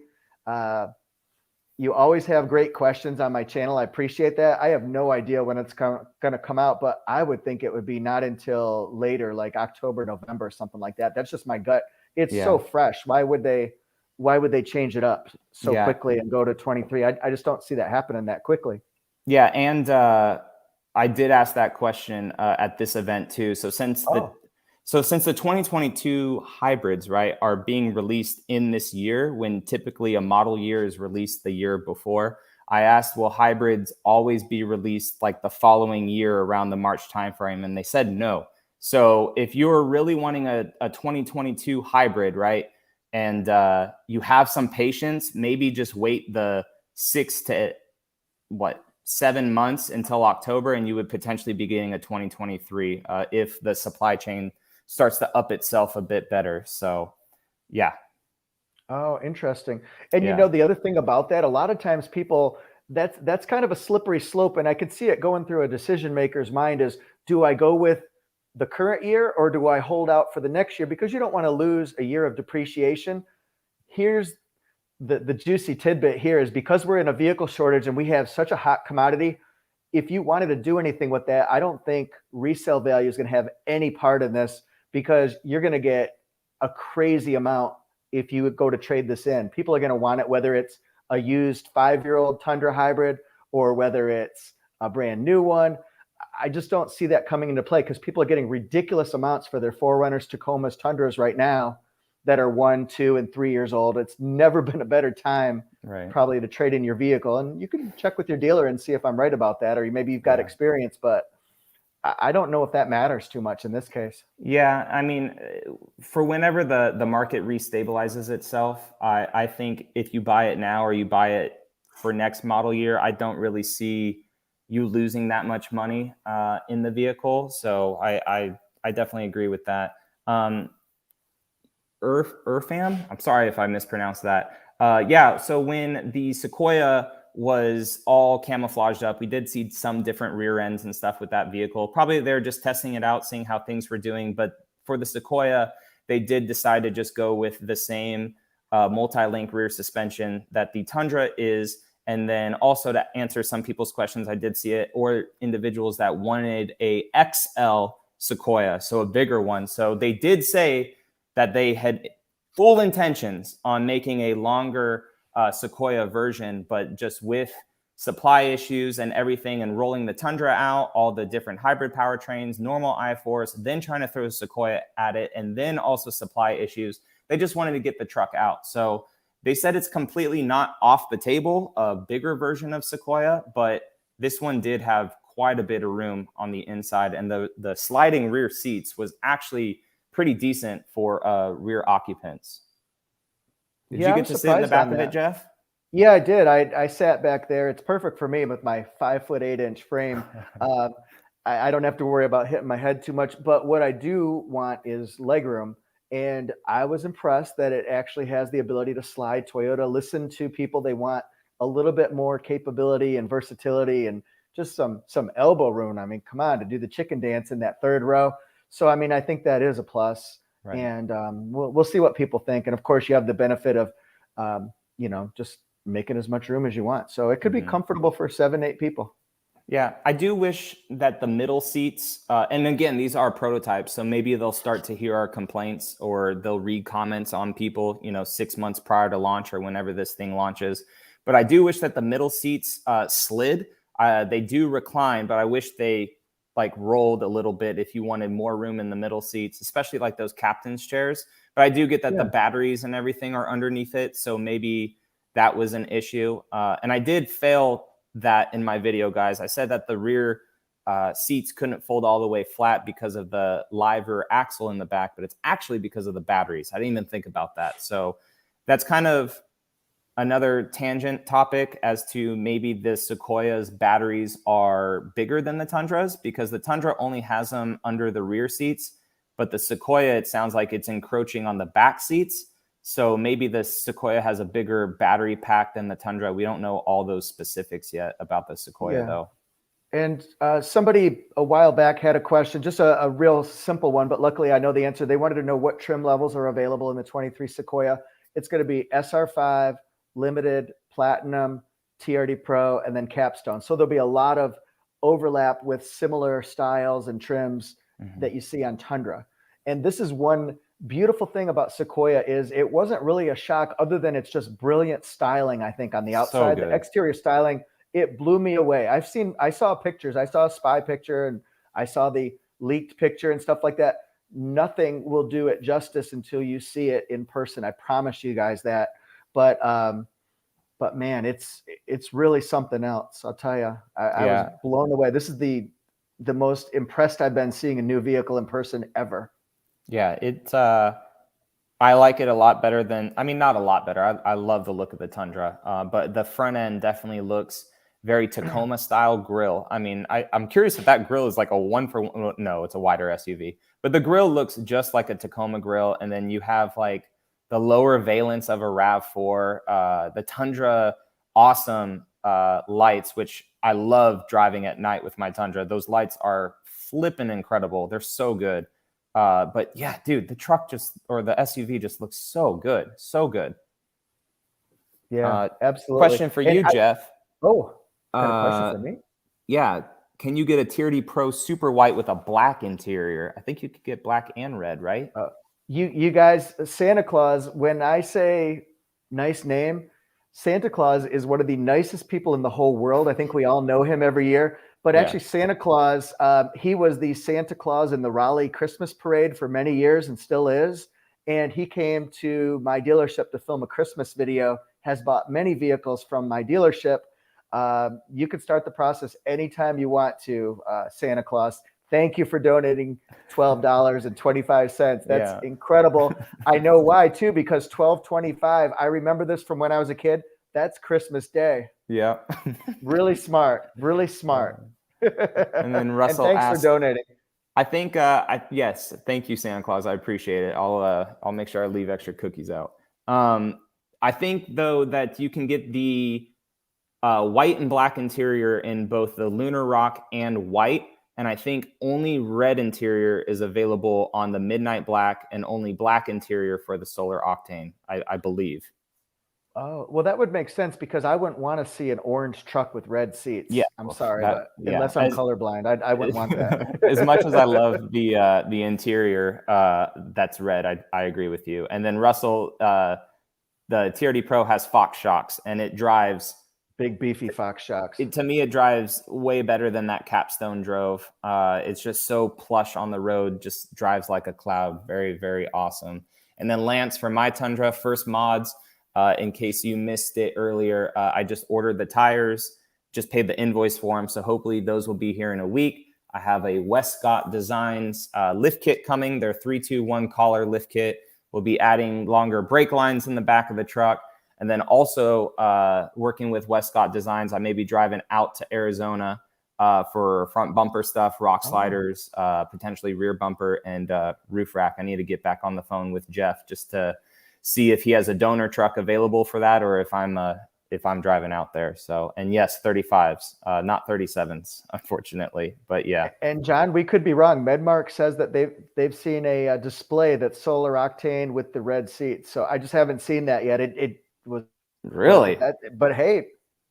[SPEAKER 2] You always have great questions on my channel. I appreciate that. I have no idea when it's going to come out, but I would think it would be not until later, like October, November, something like that. That's just my gut. It's so fresh. Why would they change it up so quickly and go to 23? I just don't see that happening that quickly.
[SPEAKER 1] Yeah, and I did ask that question at this event too. So since the 2022 hybrids, right, are being released in this year, when typically a model year is released the year before, I asked, will hybrids always be released like the following year around the March timeframe? And they said no. So if you're really wanting a 2022 hybrid, right, and you have some patience, maybe just wait the 6 to 7 months until October, and you would potentially be getting a 2023 if the supply chain starts to up itself a bit better. So, yeah.
[SPEAKER 2] Oh, interesting. And you know, the other thing about that, a lot of times people, that's kind of a slippery slope. And I could see it going through a decision maker's mind is, do I go with the current year or do I hold out for the next year? Because you don't want to lose a year of depreciation. Here's the juicy tidbit here is because we're in a vehicle shortage and we have such a hot commodity, if you wanted to do anything with that, I don't think resale value is going to have any part in this because you're going to get a crazy amount if you would go to trade this in. People are going to want it, whether it's a used 5-year-old Tundra hybrid or whether it's a brand new one. I just don't see that coming into play because people are getting ridiculous amounts for their 4Runners, Tacomas, Tundras right now that are 1, 2, and 3 years old. It's never been a better time probably to trade in your vehicle. And you can check with your dealer and see if I'm right about that, or maybe you've got experience, but I don't know if that matters too much in this case.
[SPEAKER 1] Yeah, I mean, for whenever the market restabilizes itself, I think if you buy it now or you buy it for next model year, I don't really see you losing that much money in the vehicle. So I definitely agree with that. Irfam, I'm sorry if I mispronounced that. Yeah, so when the Sequoia was all camouflaged up, we did see some different rear ends and stuff with that vehicle. Probably they're just testing it out, seeing how things were doing. But for the Sequoia, they did decide to just go with the same multi-link rear suspension that the Tundra is. And then also to answer some people's questions, I did see it, or individuals that wanted a XL Sequoia, so a bigger one. So they did say that they had full intentions on making a longer Sequoia version, but just with supply issues and everything and rolling the Tundra out, all the different hybrid powertrains, normal I-Force, then trying to throw Sequoia at it, and then also supply issues, they just wanted to get the truck out. So they said it's completely not off the table, a bigger version of Sequoia, but this one did have quite a bit of room on the inside, and the sliding rear seats was actually pretty decent for rear occupants. Did you get to sit in the back of it, Jeff?
[SPEAKER 2] Yeah, I did. I sat back there. It's perfect for me with my 5'8" frame. I don't have to worry about hitting my head too much. But what I do want is legroom. And I was impressed that it actually has the ability to slide. Toyota listen to people. They want a little bit more capability and versatility and just some elbow room. I mean, come on, to do the chicken dance in that third row. So, I mean, I think that is a plus. Right. And we'll see what people think. And of course, you have the benefit of, just making as much room as you want. So it could be comfortable for 7, 8 people.
[SPEAKER 1] Yeah, I do wish that the middle seats, and again, these are prototypes, so maybe they'll start to hear our complaints or they'll read comments on people, 6 months prior to launch or whenever this thing launches. But I do wish that the middle seats slid. They do recline, but I wish they rolled a little bit if you wanted more room in the middle seats, especially like those captain's chairs. But I do get that the batteries and everything are underneath it, so maybe that was an issue. And I did fail that in my video, guys. I said that the rear seats couldn't fold all the way flat because of the live rear axle in the back, but it's actually because of the batteries. I didn't even think about that. So that's kind of another tangent topic as to maybe the Sequoia's batteries are bigger than the Tundras, because the Tundra only has them under the rear seats, but the Sequoia, it sounds like it's encroaching on the back seats. So maybe the Sequoia has a bigger battery pack than the Tundra. We don't know all those specifics yet about the Sequoia, though.
[SPEAKER 2] And somebody a while back had a question, just a real simple one, but luckily I know the answer. They wanted to know what trim levels are available in the 23 Sequoia. It's going to be SR5, Limited, Platinum, TRD Pro, and then Capstone. So there'll be a lot of overlap with similar styles and trims that you see on Tundra. And this is one beautiful thing about Sequoia is it wasn't really a shock other than it's just brilliant styling. I think on the outside, the exterior styling, it blew me away. I saw pictures, I saw a spy picture and I saw the leaked picture and stuff like that. Nothing will do it justice until you see it in person. I promise you guys that. But man, it's really something else. I'll tell you, I was blown away. This is the most impressed I've been seeing a new vehicle in person ever.
[SPEAKER 1] Yeah, I like it a lot better than, I mean, not a lot better. I love the look of the Tundra, but the front end definitely looks very Tacoma style grill. I mean, I'm curious if that grill is like a one for one. No, it's a wider SUV, but the grill looks just like a Tacoma grill. And then you have like the lower valence of a RAV4, the Tundra awesome lights, which I love driving at night with my Tundra. Those lights are flipping incredible. They're so good. But yeah, dude, the truck or the SUV just looks so good. So good.
[SPEAKER 2] Yeah, absolutely.
[SPEAKER 1] Question for you, Jeff.
[SPEAKER 2] Got a question for me?
[SPEAKER 1] Yeah. Can you get a TRD Pro super white with a black interior? I think you could get black and red, right?
[SPEAKER 2] You guys, Santa Claus, when I say nice name, Santa Claus is one of the nicest people in the whole world. I think we all know him every year. But actually, Santa Claus, he was the Santa Claus in the Raleigh Christmas parade for many years and still is. And he came to my dealership to film a Christmas video, has bought many vehicles from my dealership. You can start the process anytime you want to, Santa Claus. Thank you for donating $12.25. That's incredible. I know why too, because $12.25. I remember this from when I was a kid. That's Christmas Day.
[SPEAKER 1] Yeah.
[SPEAKER 2] Really smart. Really smart.
[SPEAKER 1] And then Russell
[SPEAKER 2] and thanks
[SPEAKER 1] asked,
[SPEAKER 2] for donating.
[SPEAKER 1] I think yes, thank you, Santa Claus. I appreciate it. I'll make sure I leave extra cookies out. I think though that you can get the white and black interior in both the Lunar Rock and white. And I think only red interior is available on the Midnight Black and only black interior for the Solar Octane, I believe.
[SPEAKER 2] Oh, well, that would make sense because I wouldn't want to see an orange truck with red seats.
[SPEAKER 1] Yeah,
[SPEAKER 2] I'm sorry, but unless I'm colorblind, I wouldn't want that.
[SPEAKER 1] As much as I love the interior that's red, I agree with you. And then Russell, the TRD Pro has Fox shocks, and it drives
[SPEAKER 2] big beefy Fox shocks.
[SPEAKER 1] To me, it drives way better than that Capstone drove. It's just so plush on the road, just drives like a cloud. Very, very awesome. And then Lance, for my Tundra, first mods. In case you missed it earlier, I just ordered the tires, just paid the invoice for them. So hopefully those will be here in a week. I have a Westcott Designs lift kit coming. Their 321 collar lift kit. We'll be adding longer brake lines in the back of the truck. And then also working with Westcott Designs, I may be driving out to Arizona for front bumper stuff, rock sliders, potentially rear bumper and roof rack. I need to get back on the phone with Jeff just to see if he has a donor truck available for that, or if I'm driving out there. So, and yes, 35s, not 37s, unfortunately, but yeah.
[SPEAKER 2] And John, we could be wrong. Medmark says that they've seen a display that's Solar Octane with the red seats. So I just haven't seen that yet. It was
[SPEAKER 1] really,
[SPEAKER 2] but hey,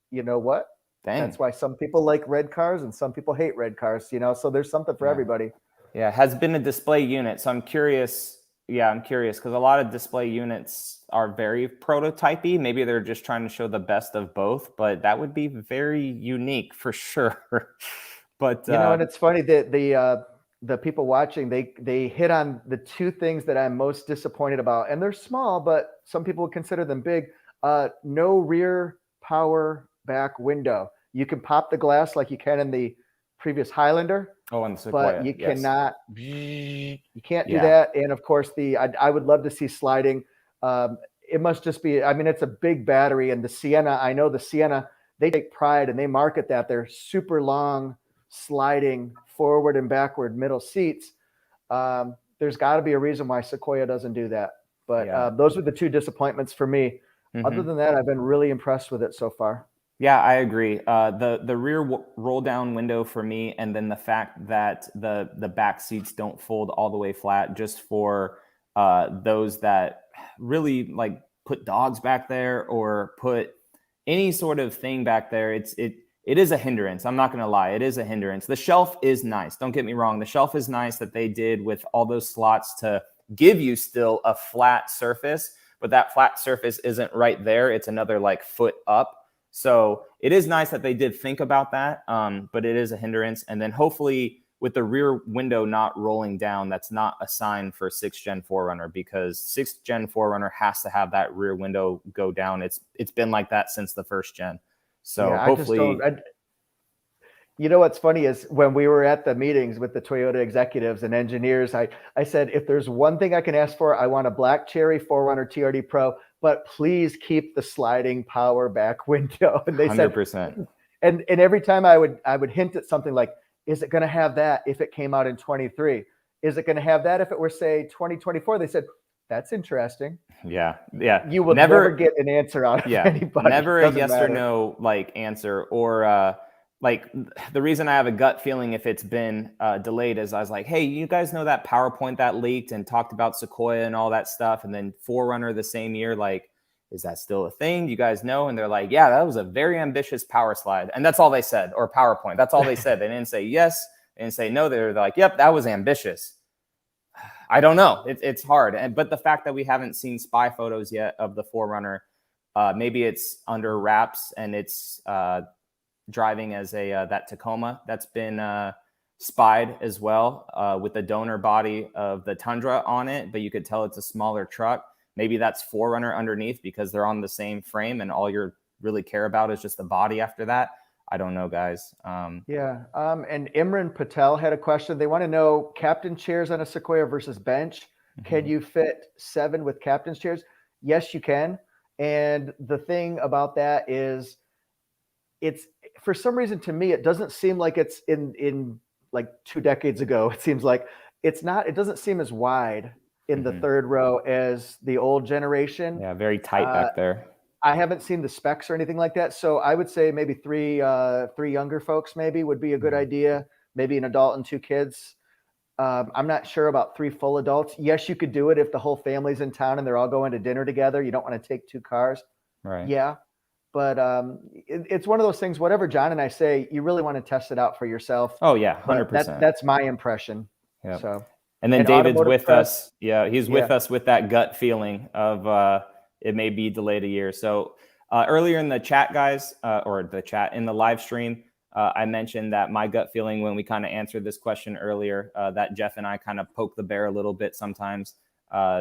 [SPEAKER 2] you know what?
[SPEAKER 1] Dang.
[SPEAKER 2] That's why some people like red cars and some people hate red cars. So there's something for everybody.
[SPEAKER 1] Yeah, it has been a display unit, so I'm curious. Yeah, I'm curious because a lot of display units are very prototypey. Maybe they're just trying to show the best of both, but that would be very unique for sure. But
[SPEAKER 2] and it's funny that the people watching, they hit on the two things that I'm most disappointed about, and they're small, but some people would consider them big. No rear power back window. You can pop the glass like you can in the previous Highlander.
[SPEAKER 1] Oh, and the Sequoia.
[SPEAKER 2] But you cannot, you can't do that. And of course, I would love to see sliding. It must just be, I mean, it's a big battery, and the Sienna, I know the Sienna, they take pride and they market that. They're super long sliding forward and backward middle seats. There's got to be a reason why Sequoia doesn't do that. But those are the two disappointments for me. Mm-hmm. Other than that, I've been really impressed with it so far.
[SPEAKER 1] Yeah, I agree. The rear roll down window for me, and then the fact that the back seats don't fold all the way flat, just for those that really like put dogs back there or put any sort of thing back there. It is a hindrance. I'm not going to lie. It is a hindrance. The shelf is nice. Don't get me wrong. The shelf is nice that they did with all those slots to give you still a flat surface, but that flat surface isn't right there. It's another like foot up. So it is nice that they did think about that, but it is a hindrance. And then hopefully with the rear window not rolling down, that's not a sign for 6th Gen 4Runner, because 6th Gen 4Runner has to have that rear window go down. It's been like that since the 1st gen. So hopefully,
[SPEAKER 2] You know what's funny is when we were at the meetings with the Toyota executives and engineers, I said, if there's one thing I can ask for, I want a black cherry 4Runner TRD Pro, but please keep the sliding power back window. And they said,
[SPEAKER 1] 100%.
[SPEAKER 2] and every time I would hint at something like, is it going to have that if it came out in 23? Is it going to have that if it were, say, 2024? They said, that's interesting.
[SPEAKER 1] Yeah. Yeah.
[SPEAKER 2] You will never get an answer out of anybody.
[SPEAKER 1] Never a yes or no like answer, or like the reason I have a gut feeling if it's been delayed is I was like, hey, you guys know that PowerPoint that leaked and talked about Sequoia and all that stuff, and then 4Runner the same year, like, is that still a thing? You guys know? And they're like, yeah, that was a very ambitious power slide. And that's all they said, or PowerPoint. That's all they said. They didn't say yes. They didn't say no. They're like, yep, that was ambitious. I don't know. It's hard. But the fact that we haven't seen spy photos yet of the 4Runner, maybe it's under wraps and it's driving as a that Tacoma that's been spied as well with the donor body of the Tundra on it, but you could tell it's a smaller truck. Maybe that's 4Runner underneath because they're on the same frame and all you really care about is just the body after that. I don't know, guys.
[SPEAKER 2] And Imran Patel had a question. They want to know captain chairs on a Sequoia versus bench. Mm-hmm. Can you fit 7 with captain's chairs? Yes, you can. And the thing about that is it's, for some reason to me, it doesn't seem like it's in like 2 decades ago. It seems like it doesn't seem as wide in the third row as the old generation.
[SPEAKER 1] Yeah, very tight back there.
[SPEAKER 2] I haven't seen the specs or anything like that. So I would say maybe three younger folks maybe would be a good idea. Maybe an adult and 2 kids. I'm not sure about 3 full adults. Yes, you could do it if the whole family's in town and they're all going to dinner together. You don't want to take 2 cars.
[SPEAKER 1] Right.
[SPEAKER 2] Yeah. But it's one of those things, whatever John and I say, you really want to test it out for yourself.
[SPEAKER 1] Oh, yeah, 100%.
[SPEAKER 2] That's my impression.
[SPEAKER 1] Yeah.
[SPEAKER 2] So,
[SPEAKER 1] and then David's with us. Yeah, he's with us with that gut feeling of it may be delayed a year. So earlier in the chat, guys, or the chat in the live stream, I mentioned that my gut feeling when we kind of answered this question earlier, that Jeff and I kind of poke the bear a little bit sometimes,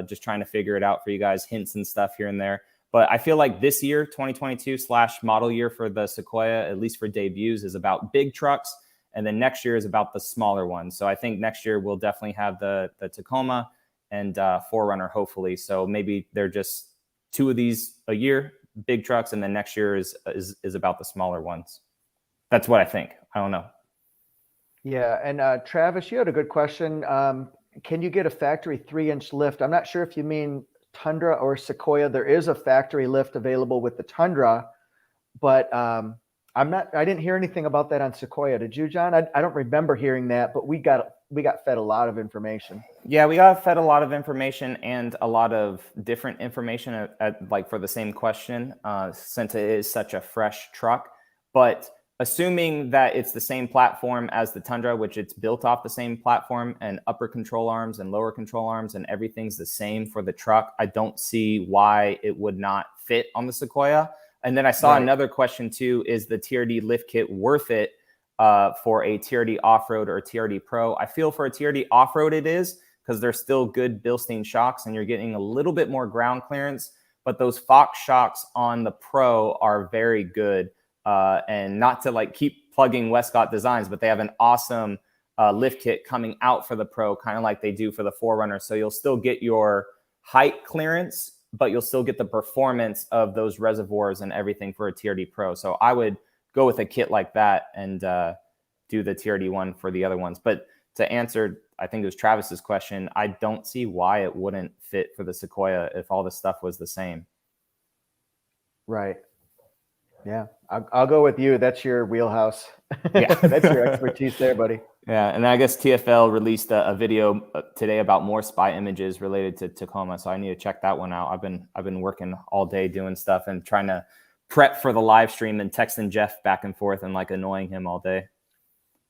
[SPEAKER 1] just trying to figure it out for you guys, hints and stuff here and there. But I feel like this year, 2022/model year for the Sequoia, at least for debuts, is about big trucks. And then next year is about the smaller ones. So I think next year we'll definitely have the Tacoma and 4Runner, hopefully. So maybe they're just 2 of these a year, big trucks. And then next year is about the smaller ones. That's what I think. I don't know.
[SPEAKER 2] Yeah. And Travis, you had a good question. Can you get a factory 3-inch lift? I'm not sure if you mean Tundra or Sequoia. There is a factory lift available with the Tundra, but I didn't hear anything about that on Sequoia. Did you, John? I don't remember hearing that, but we got fed a lot of information.
[SPEAKER 1] Yeah, we got fed a lot of information and a lot of different information like for the same question, since it is such a fresh truck. But assuming that it's the same platform as the Tundra, which it's built off the same platform and upper control arms and lower control arms and everything's the same for the truck, I don't see why it would not fit on the Sequoia. And then I saw another question too, is the TRD lift kit worth it for a TRD off-road or TRD Pro? I feel for a TRD off-road it is, because they're still good Bilstein shocks and you're getting a little bit more ground clearance, but those Fox shocks on the Pro are very good. And not to like keep plugging Westcott Designs, but they have an awesome lift kit coming out for the Pro, kind of like they do for the 4Runner. So you'll still get your height clearance, but you'll still get the performance of those reservoirs and everything for a TRD Pro. So I would go with a kit like that and do the TRD one for the other ones. But to answer, I think it was Travis's question, I don't see why it wouldn't fit for the Sequoia if all the stuff was the same.
[SPEAKER 2] Right. Yeah, I'll go with you. That's your wheelhouse.
[SPEAKER 1] Yeah.
[SPEAKER 2] That's your expertise there, buddy.
[SPEAKER 1] Yeah, and I guess TFL released a video today about more spy images related to Tacoma, so I need to check that one out. I've been working all day doing stuff and trying to prep for the live stream and texting Jeff back and forth and like annoying him all day.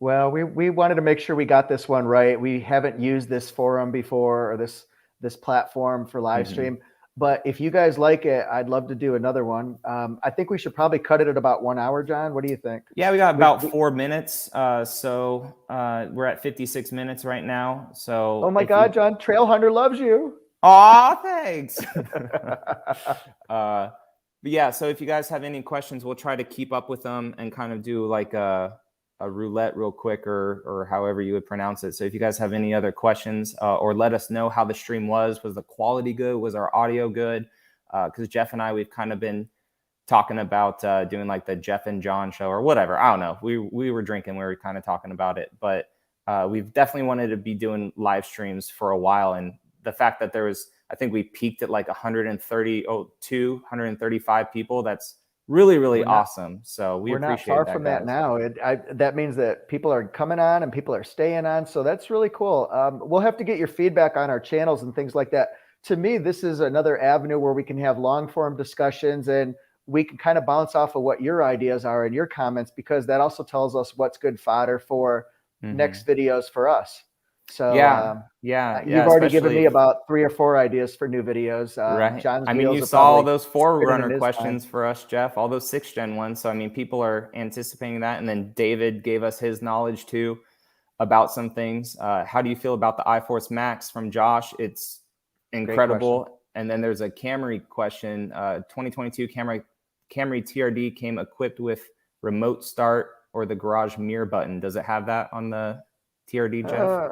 [SPEAKER 2] Well, we wanted to make sure we got this one right. We haven't used this forum before, or this platform for live stream. But if you guys like it, I'd love to do another one. I think we should probably cut it at about 1 hour, John. What do you think?
[SPEAKER 1] Yeah, we got about 4 minutes. So we're at 56 minutes right now. So
[SPEAKER 2] oh my God, John, Trail Hunter loves you.
[SPEAKER 1] Aw, thanks. But yeah, so if you guys have any questions, we'll try to keep up with them and kind of do like a roulette real quick, or however you would pronounce it. So if you guys have any other questions, or let us know how the stream was the quality good? Was our audio good? Because Jeff and I, we've kind of been talking about doing like the Jeff and John show or whatever. I don't know. We were drinking. We were kind of talking about it, but we've definitely wanted to be doing live streams for a while. And the fact that there was, I think we peaked at like 135 people. That's really, really awesome. So we appreciate that.
[SPEAKER 2] We're not far from that now. That means that people are coming on and people are staying on. So that's really cool. We'll have to get your feedback on our channels and things like that. To me, this is another avenue where we can have long form discussions, and we can kind of bounce off of what your ideas are and your comments, because that also tells us what's good fodder for next videos for us. So you've already given me about 3 or 4 ideas for new videos.
[SPEAKER 1] Right.
[SPEAKER 2] John's
[SPEAKER 1] I mean, you saw all those 4Runner questions for us, Jeff, all those 6th gen ones. So, I mean, people are anticipating that. And then David gave us his knowledge too about some things. How do you feel about the iForce Max from Josh? It's incredible. And then there's a Camry question. 2022 Camry TRD came equipped with remote start or the garage mirror button. Does it have that on the TRD, Jeff?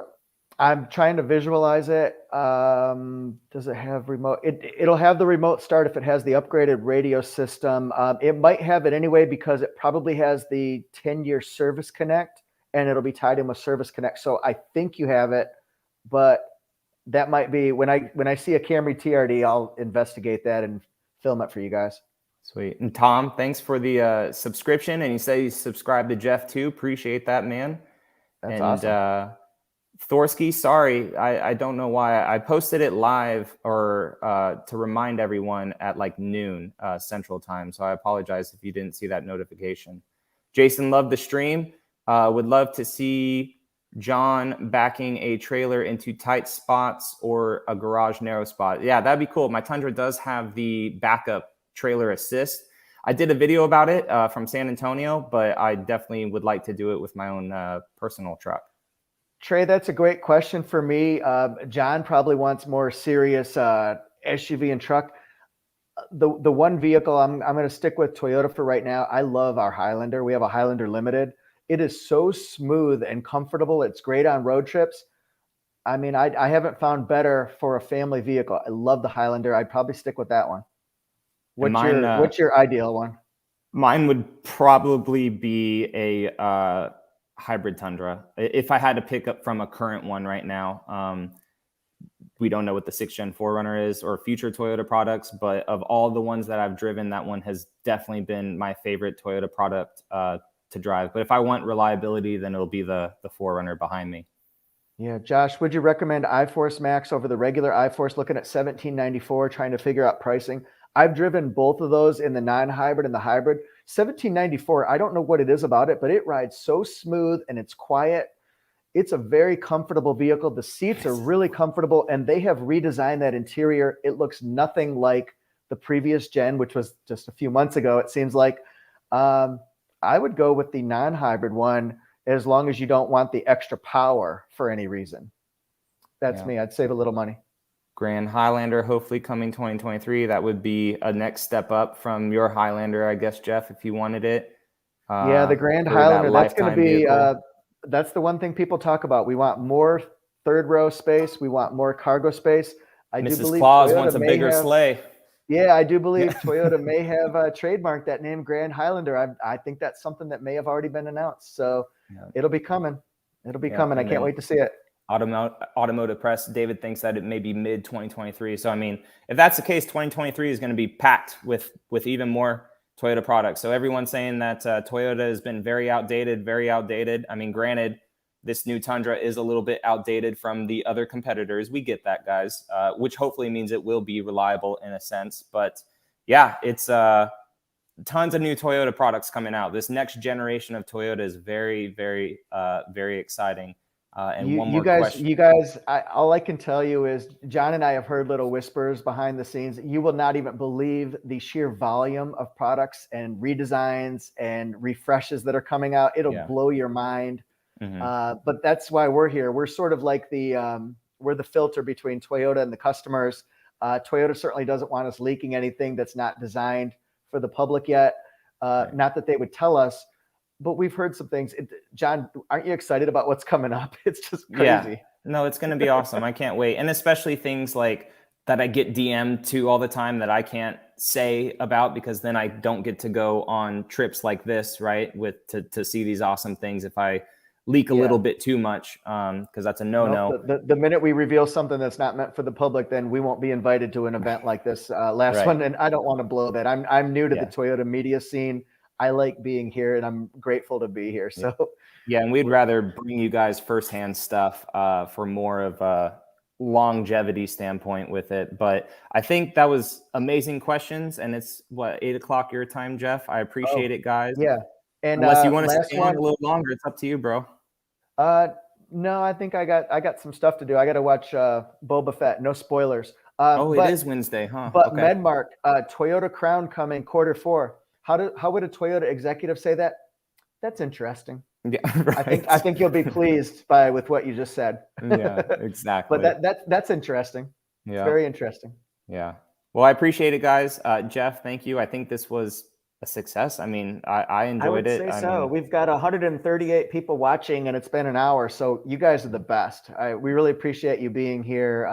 [SPEAKER 2] I'm trying to visualize it. Does it have remote? It'll have the remote start if it has the upgraded radio system. It might have it anyway, because it probably has the 10-year service connect, and it'll be tied in with service connect. So I think you have it, but that might be when I see a Camry TRD, I'll investigate that and film it for you guys.
[SPEAKER 1] Sweet. And Tom, thanks for the subscription. And you say you subscribed to Jeff too. Appreciate that, man.
[SPEAKER 2] That's awesome.
[SPEAKER 1] Thorsky, sorry, I don't know why. I posted it live or to remind everyone at like noon Central Time. So I apologize if you didn't see that notification. Jason, loved the stream. Would love to see John backing a trailer into tight spots or a garage narrow spot. Yeah, that'd be cool. My Tundra does have the backup trailer assist. I did a video about it from San Antonio, but I definitely would like to do it with my own personal truck.
[SPEAKER 2] Trey, that's a great question for me. John probably wants more serious SUV and truck. The one vehicle I'm going to stick with Toyota for right now. I love our Highlander. We have a Highlander Limited. It is so smooth and comfortable. It's great on road trips. I mean, I haven't found better for a family vehicle. I love the Highlander. I'd probably stick with that one. What's your ideal one?
[SPEAKER 1] Mine would probably be a hybrid Tundra. If I had to pick up from a current one right now, we don't know what the 6th gen 4Runner is or future Toyota products, but of all the ones that I've driven, that one has definitely been my favorite Toyota product to drive. But if I want reliability, then it'll be the 4Runner behind me.
[SPEAKER 2] Yeah, Josh, would you recommend iForce Max over the regular iForce? Looking at $1,794, trying to figure out pricing. I've driven both of those in the non-hybrid and the hybrid. $1,794, I don't know what it is about it, but it rides so smooth and it's quiet. It's a very comfortable vehicle. The seats are really comfortable, and they have redesigned that interior. It looks nothing like the previous gen, which was just a few months ago, it seems like. I would go with the non-hybrid one as long as you don't want the extra power for any reason. That's me. I'd save a little money.
[SPEAKER 1] Grand Highlander, hopefully coming 2023. That would be a next step up from your Highlander, I guess, Jeff, if you wanted it.
[SPEAKER 2] Yeah, the Grand Highlander, that's going to be, that's the one thing people talk about. We want more third row space. We want more cargo space. I do believe
[SPEAKER 1] Claus wants a bigger sleigh.
[SPEAKER 2] Yeah, I do believe Toyota may have trademarked that name, Grand Highlander. I think that's something that may have already been announced. So it'll be coming. It'll be coming. I can't wait to see it.
[SPEAKER 1] Automotive Press, David thinks that it may be mid 2023. So, I mean, if that's the case, 2023 is going to be packed with even more Toyota products. So everyone's saying that Toyota has been very outdated. I mean, granted, this new Tundra is a little bit outdated from the other competitors. We get that, guys, which hopefully means it will be reliable in a sense. But yeah, it's tons of new Toyota products coming out. This next generation of Toyota is very, very, very exciting. And one more question.
[SPEAKER 2] You guys, all I can tell you is John and I have heard little whispers behind the scenes. You will not even believe the sheer volume of products and redesigns and refreshes that are coming out. It'll blow your mind. But that's why we're here. We're sort of like we're the filter between Toyota and the customers. Toyota certainly doesn't want us leaking anything that's not designed for the public yet. Not that they would tell us. but we've heard some things. John, aren't you excited about what's coming up? It's just crazy.
[SPEAKER 1] Yeah. No, it's going to be awesome. I can't wait. And especially things like that I get DM'd to all the time that I can't say about, because then I don't get to go on trips like this, right? To see these awesome things if I leak a little bit too much, because that's a no-no.
[SPEAKER 2] Nope, the minute we reveal something that's not meant for the public, then we won't be invited to an event like this last one. And I don't want to blow that. I'm new to the Toyota media scene. I like being here, and I'm grateful to be here. So
[SPEAKER 1] yeah, and we'd rather bring you guys firsthand stuff for more of a longevity standpoint with it. But I think that was amazing questions, and it's what, 8 o'clock your time, Jeff. I appreciate it, guys.
[SPEAKER 2] Yeah. And
[SPEAKER 1] unless you want to stay on a little longer, it's up to you, bro.
[SPEAKER 2] No, I think I got some stuff to do. I got to watch Boba Fett. No spoilers.
[SPEAKER 1] It is Wednesday, huh?
[SPEAKER 2] But okay. Medmark, Toyota Crown coming Q4. How would a Toyota executive say that? That's interesting.
[SPEAKER 1] Yeah, right.
[SPEAKER 2] I think you'll be pleased with what you just said.
[SPEAKER 1] Yeah, exactly.
[SPEAKER 2] But that's interesting. Yeah, it's very interesting.
[SPEAKER 1] Yeah. Well, I appreciate it, guys. Jeff, thank you. I think this was a success. I mean, I enjoyed it.
[SPEAKER 2] I would say so. We've got 138 people watching, and it's been an hour. So you guys are the best. We really appreciate you being here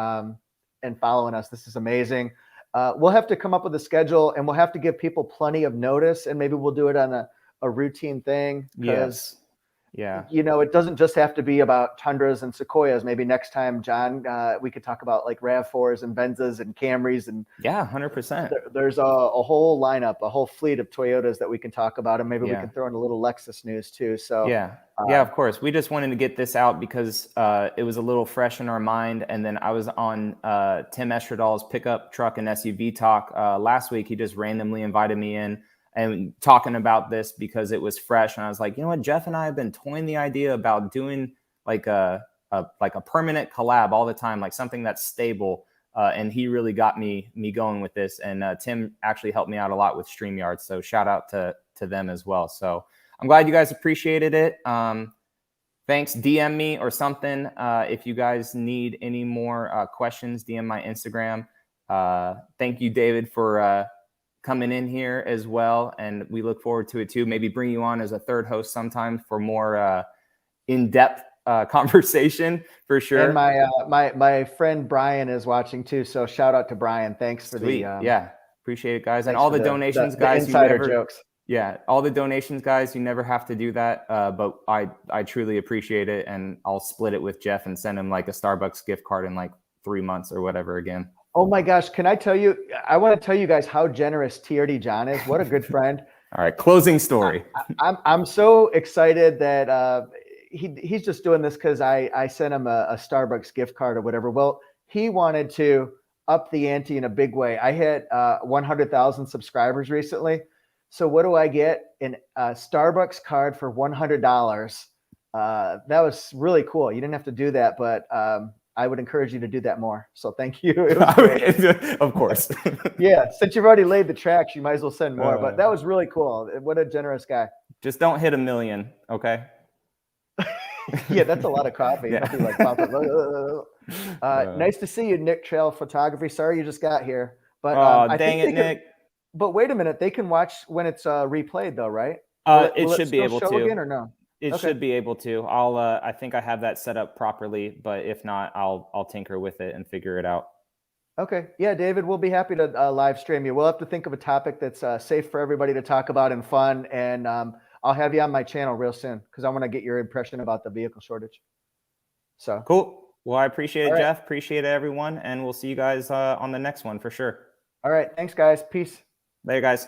[SPEAKER 2] and following us. This is amazing. We'll have to come up with a schedule, and we'll have to give people plenty of notice, and maybe we'll do it on a routine thing.
[SPEAKER 1] Yes. Yeah.
[SPEAKER 2] You know, it doesn't just have to be about Tundras and Sequoias. Maybe next time, John, we could talk about like RAV4s and Benzas and Camrys. And
[SPEAKER 1] 100%.
[SPEAKER 2] There's a whole lineup, a whole fleet of Toyotas that we can talk about. And maybe we can throw in a little Lexus news too. So
[SPEAKER 1] yeah, of course. We just wanted to get this out because it was a little fresh in our mind. And then I was on Tim Estradal's pickup truck and SUV talk last week. He just randomly invited me in and talking about this because it was fresh. And I was like, you know what, Jeff and I have been toying the idea about doing like a permanent collab all the time, like something that's stable. And he really got me going with this. And Tim actually helped me out a lot with StreamYard. So shout out to them as well. So I'm glad you guys appreciated it. Thanks. DM me or something. If you guys need any more questions, DM my Instagram. Thank you, David, for coming in here as well, and we look forward to it too. Maybe bring you on as a third host sometime for more in-depth conversation for sure.
[SPEAKER 2] And my friend Brian is watching too, so shout out to Brian. Thanks for the
[SPEAKER 1] appreciate it, guys, and all the donations, guys.
[SPEAKER 2] Insider jokes.
[SPEAKER 1] Yeah, all the donations, guys. You never have to do that, but I truly appreciate it, and I'll split it with Jeff and send him like a Starbucks gift card in like 3 months or whatever again.
[SPEAKER 2] Oh my gosh. Can I tell you, I want to tell you guys how generous TRDJON is. What a good friend.
[SPEAKER 1] All right. Closing story.
[SPEAKER 2] I'm so excited that he's just doing this because I sent him a Starbucks gift card or whatever. Well, he wanted to up the ante in a big way. I hit 100,000 subscribers recently. So what do I get? A Starbucks card for $100. That was really cool. You didn't have to do that, but I would encourage you to do that more. So thank you.
[SPEAKER 1] Of course.
[SPEAKER 2] Yeah. Since you've already laid the tracks, you might as well send more, but that was really cool. What a generous guy.
[SPEAKER 1] Just don't hit 1 million. Okay.
[SPEAKER 2] Yeah. That's a lot of coffee.
[SPEAKER 1] Yeah.
[SPEAKER 2] Nice to see you, Nick Trail Photography. Sorry you just got here, but
[SPEAKER 1] dang it, Nick.
[SPEAKER 2] But wait a minute. They can watch when it's replayed though, right?
[SPEAKER 1] It should be able to
[SPEAKER 2] again or no?
[SPEAKER 1] It should be able to. I think I have that set up properly, but if not, I'll tinker with it and figure it out.
[SPEAKER 2] Okay. Yeah, David, we'll be happy to live stream you. We'll have to think of a topic that's safe for everybody to talk about and fun. And I'll have you on my channel real soon because I want to get your impression about the vehicle shortage. So
[SPEAKER 1] cool. Well, I appreciate it, Jeff. Appreciate it, everyone. And we'll see you guys on the next one for sure.
[SPEAKER 2] All right. Thanks, guys. Peace.
[SPEAKER 1] Later, guys.